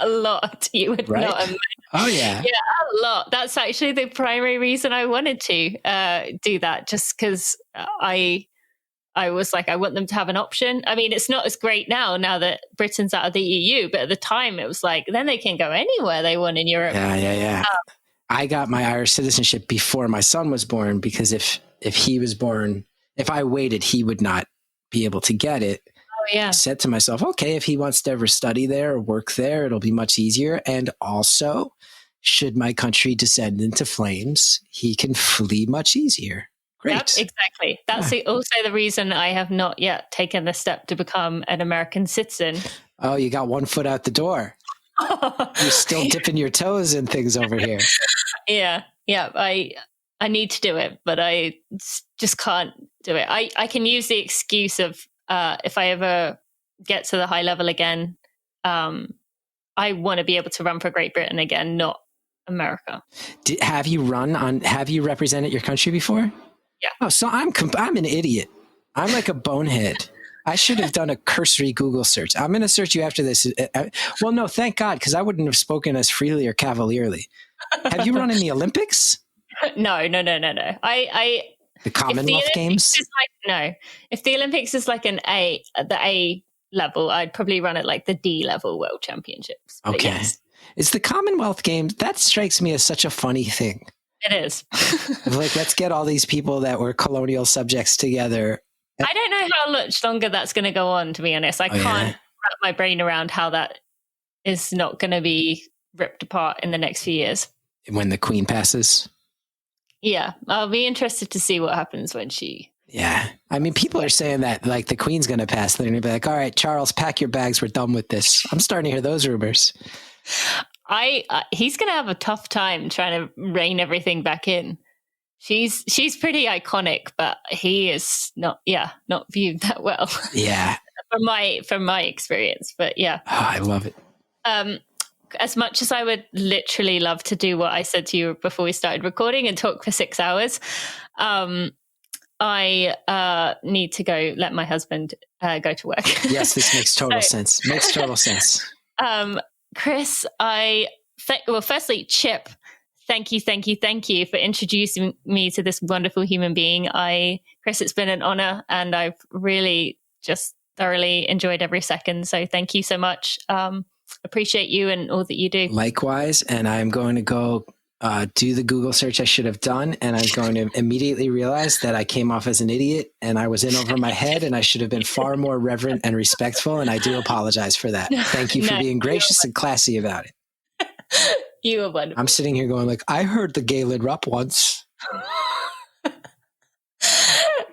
A lot. You would not imagine. Oh, yeah. Yeah, a lot. That's actually the primary reason I wanted to do that, just because I was like, I want them to have an option. I mean, it's not as great now that Britain's out of the EU, but at the time it was like, then they can go anywhere they want in Europe. Yeah. I got my Irish citizenship before my son was born because if he was born, if I waited, he would not be able to get it. Oh, yeah. I said to myself, okay, if he wants to ever study there or work there, it'll be much easier. And also, should my country descend into flames, he can flee much easier. Great. Yep, exactly. That's also the reason I have not yet taken the step to become an American citizen. Oh, you got one foot out the door. You're still dipping your toes in things over here. Yeah. I need to do it, but I just can't do it. I can use the excuse of if I ever get to the high level again, I want to be able to run for Great Britain again, not America. Have you represented your country before? Yeah. Oh, so I'm an idiot. I'm like a bonehead. I should have done a cursory Google search. I'm going to search you after this. Well, no, thank God, because I wouldn't have spoken as freely or cavalierly. Have you run in the Olympics? No. The Commonwealth Games? No. If the Olympics is like the A level, I'd probably run at like the D level World Championships. Okay. Yes. It's the Commonwealth Games. That strikes me as such a funny thing. It is. Like, let's get all these people that were colonial subjects together. I don't know how much longer that's going to go on, to be honest. I can't wrap my brain around how that is not going to be ripped apart in the next few years. When the Queen passes? Yeah. I'll be interested to see what happens when she... Yeah. I mean, people are saying that, like, the Queen's going to pass. They're going to be like, all right, Charles, pack your bags. We're done with this. I'm starting to hear those rumors. He's going to have a tough time trying to rein everything back in. She's pretty iconic, but he is not viewed that well. Yeah. from my experience, but yeah. Oh, I love it. As much as I would literally love to do what I said to you before we started recording and talk for 6 hours, I need to go let my husband go to work. Yes, this makes total sense. Makes total sense. Chris, firstly, Chip, Thank you for introducing me to this wonderful human being. Chris, it's been an honor, and I've really just thoroughly enjoyed every second. So thank you so much. Appreciate you and all that you do. Likewise, and I'm going to go do the Google search I should have done, and I'm going to immediately realize that I came off as an idiot and I was in over my head, and I should have been far more reverent and respectful, and I do apologize for that. Thank you for being gracious and classy about it. You were wonderful. I'm sitting here going like, I heard the Galen Rupp once.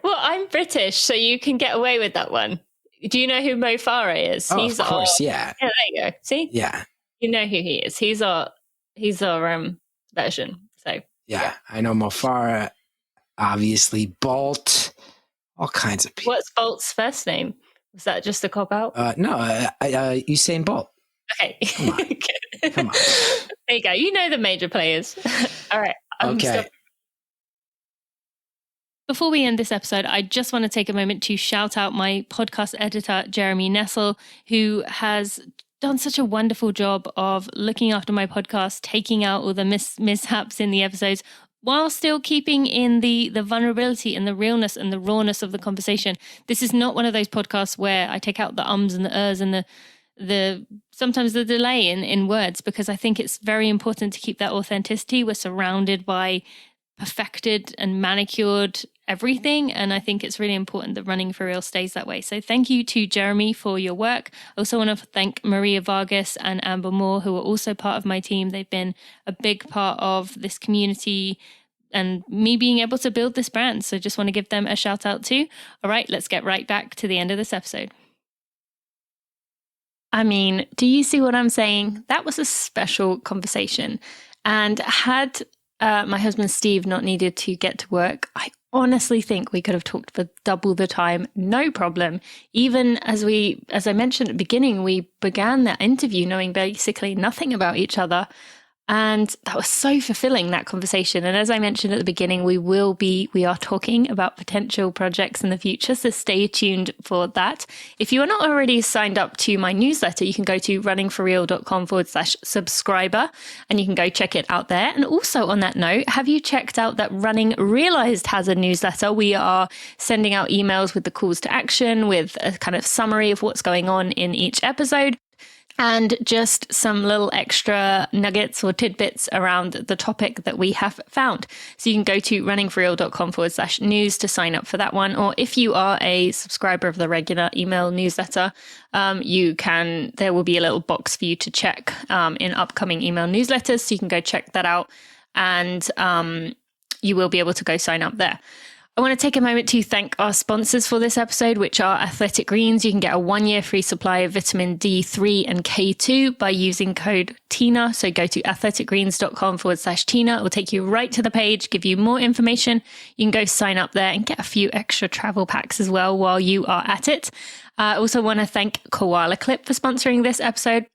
Well, I'm British, so you can get away with that one. Do you know who Mo Farah is? Oh, of course, yeah. Yeah, there you go. See? Yeah. You know who he is. He's our version. So yeah. I know Mo Farah, obviously Bolt, all kinds of people. What's Bolt's first name? Was that just a cop out? No, Usain Bolt. Okay. Come on. Come on. There you go. You know the major players. All right. Okay. Before we end this episode, I just want to take a moment to shout out my podcast editor, Jeremy Nessel, who has done such a wonderful job of looking after my podcast, taking out all the mishaps in the episodes, while still keeping in the vulnerability and the realness and the rawness of the conversation. This is not one of those podcasts where I take out the ums and the ers and the sometimes the delay in words, because I think it's very important to keep that authenticity. We're surrounded by perfected and manicured everything, and I think it's really important that Running for Real stays that way. So thank you to Jeremy for your work. I also want to thank Maria Vargas and Amber Moore, who are also part of my team. They've been a big part of this community and me being able to build this brand. So just want to give them a shout out too. All right, let's get right back to the end of this episode. I mean, do you see what I'm saying? That was a special conversation. And had my husband Steve not needed to get to work, I honestly think we could have talked for double the time, no problem. Even as I mentioned at the beginning, we began that interview knowing basically nothing about each other. And that was so fulfilling, that conversation. And as I mentioned at the beginning, we are talking about potential projects in the future. So stay tuned for that. If you are not already signed up to my newsletter, you can go to runningforreal.com/subscriber and you can go check it out there. And also on that note, have you checked out that Running Realized has a newsletter? We are sending out emails with the calls to action, with a kind of summary of what's going on in each episode, and just some little extra nuggets or tidbits around the topic that we have found. So you can go to runningforreal.com/news to sign up for that one. Or if you are a subscriber of the regular email newsletter, there will be a little box for you to check in upcoming email newsletters. So you can go check that out, and you will be able to go sign up there. I want to take a moment to thank our sponsors for this episode, which are Athletic Greens. You can get a 1-year free supply of vitamin D3 and K2 by using code TINA. So go to athleticgreens.com/TINA. It will take you right to the page, give you more information. You can go sign up there and get a few extra travel packs as well while you are at it. I also want to thank Koala Clip for sponsoring this episode.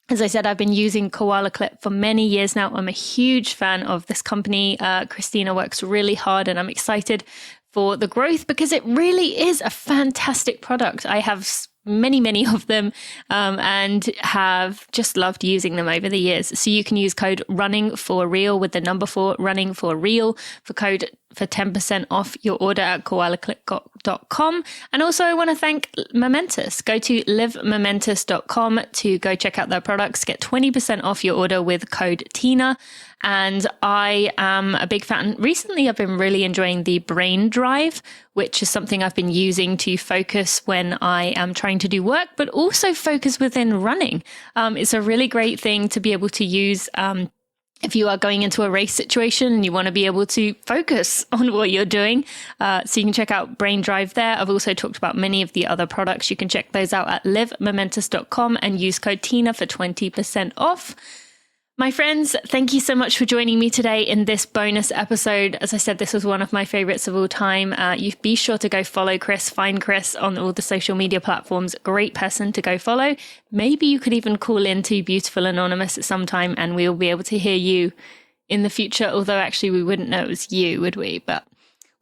As I said, I've been using Koala Clip for many years now. I'm a huge fan of this company. Christina works really hard, and I'm excited for the growth because it really is a fantastic product. I have many of them and have just loved using them over the years. So you can use code RUNNING4REAL with the number 4 running for real for 10% off your order at koalaclip.com. And also I want to thank Momentous. Go to livemomentous.com to go check out their products. Get 20% off your order with code TINA. And I am a big fan. Recently, I've been really enjoying the Brain Drive, which is something I've been using to focus when I am trying to do work, but also focus within running. It's a really great thing to be able to use if you are going into a race situation and you want to be able to focus on what you're doing. So you can check out Brain Drive there. I've also talked about many of the other products. You can check those out at livemomentous.com and use code TINA for 20% off. My friends, thank you so much for joining me today in this bonus episode. As I said, this was one of my favorites of all time. You be sure to go follow Chris, find Chris on all the social media platforms. Great person to go follow. Maybe you could even call in to Beautiful Anonymous at some time and we'll be able to hear you in the future. Although actually we wouldn't know it was you, would we? But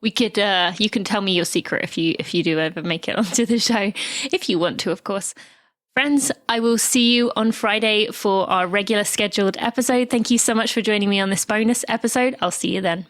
we could, you can tell me your secret if you do ever make it onto the show, if you want to, of course. Friends, I will see you on Friday for our regular scheduled episode. Thank you so much for joining me on this bonus episode. I'll see you then.